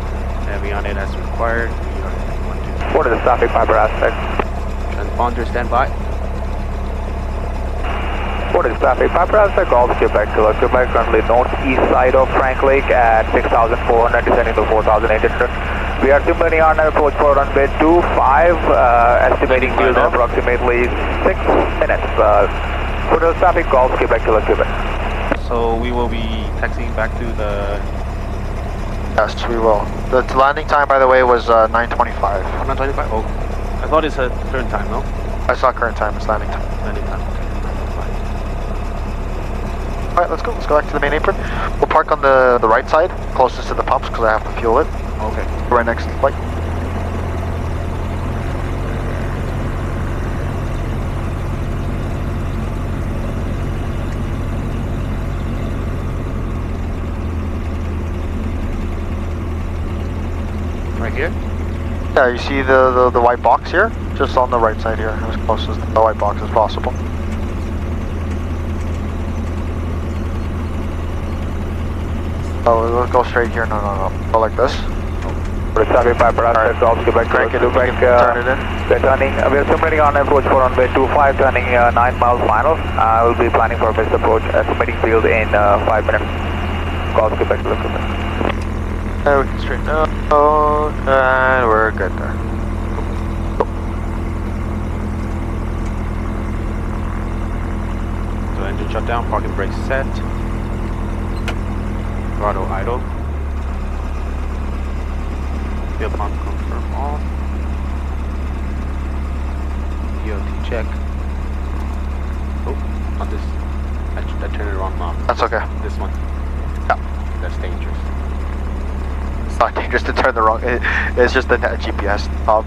Heavy on it as required. We are 1, 2, 3. What are the traffic fiber aspect? Transponder standby. What is traffic? Paparazzi Golf, Quebec, Kilo Quebec, currently northeast side of Frank Lake at 6,400, descending to 4,800. We are turning on approach for runway 25, estimating field in approximately 6 minutes. For the traffic Golf, Quebec, Kilo Quebec. So we will be taxiing back to the... Yes, we will. The landing time, by the way, was 9:25. 9:25? Oh, I thought it's a current time, no? That's not current time, it's landing time. Landing time, okay. Alright, let's go. Let's go back to the main apron. We'll park on the right side, closest to the pumps, because I have to fuel it. Okay. Right next to the flight. Right here? Yeah, you see the white box here? Just on the right side here, as close as the white box as possible. Oh, let's go straight here. No. Go like this. For the traffic paparazzi Golf, Quebec, Crank it, Quebec, turn it in. we're turning, we're simulating on approach for runway 25, turning 9 miles final. We'll be planning for best approach, estimating field in 5 minutes. Golf, Quebec, Quebec. There we can straighten up. Oh, and we're good there. So engine shut down, parking brakes set. Throttle idle. Fuel pump confirm off. DOT check. Oh, not this. I turned it wrong knob. That's okay. This one. Yeah. That's dangerous. It's not dangerous to turn the wrong. It's just the GPS knob.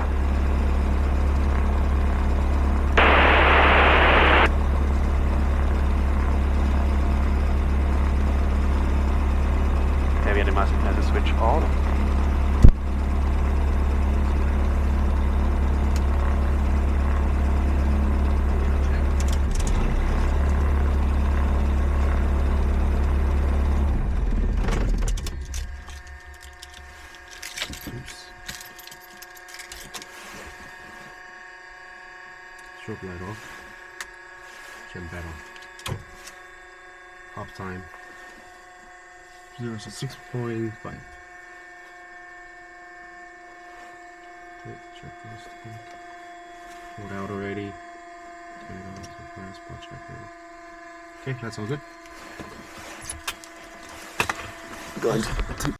Heavy animation has a switch on. Strobe light off. Gem battle. Hop time. 6.5. Okay, checklist. Pulled out already. Turn it on. Surprise spot checker. Okay, that's all good. Go ahead.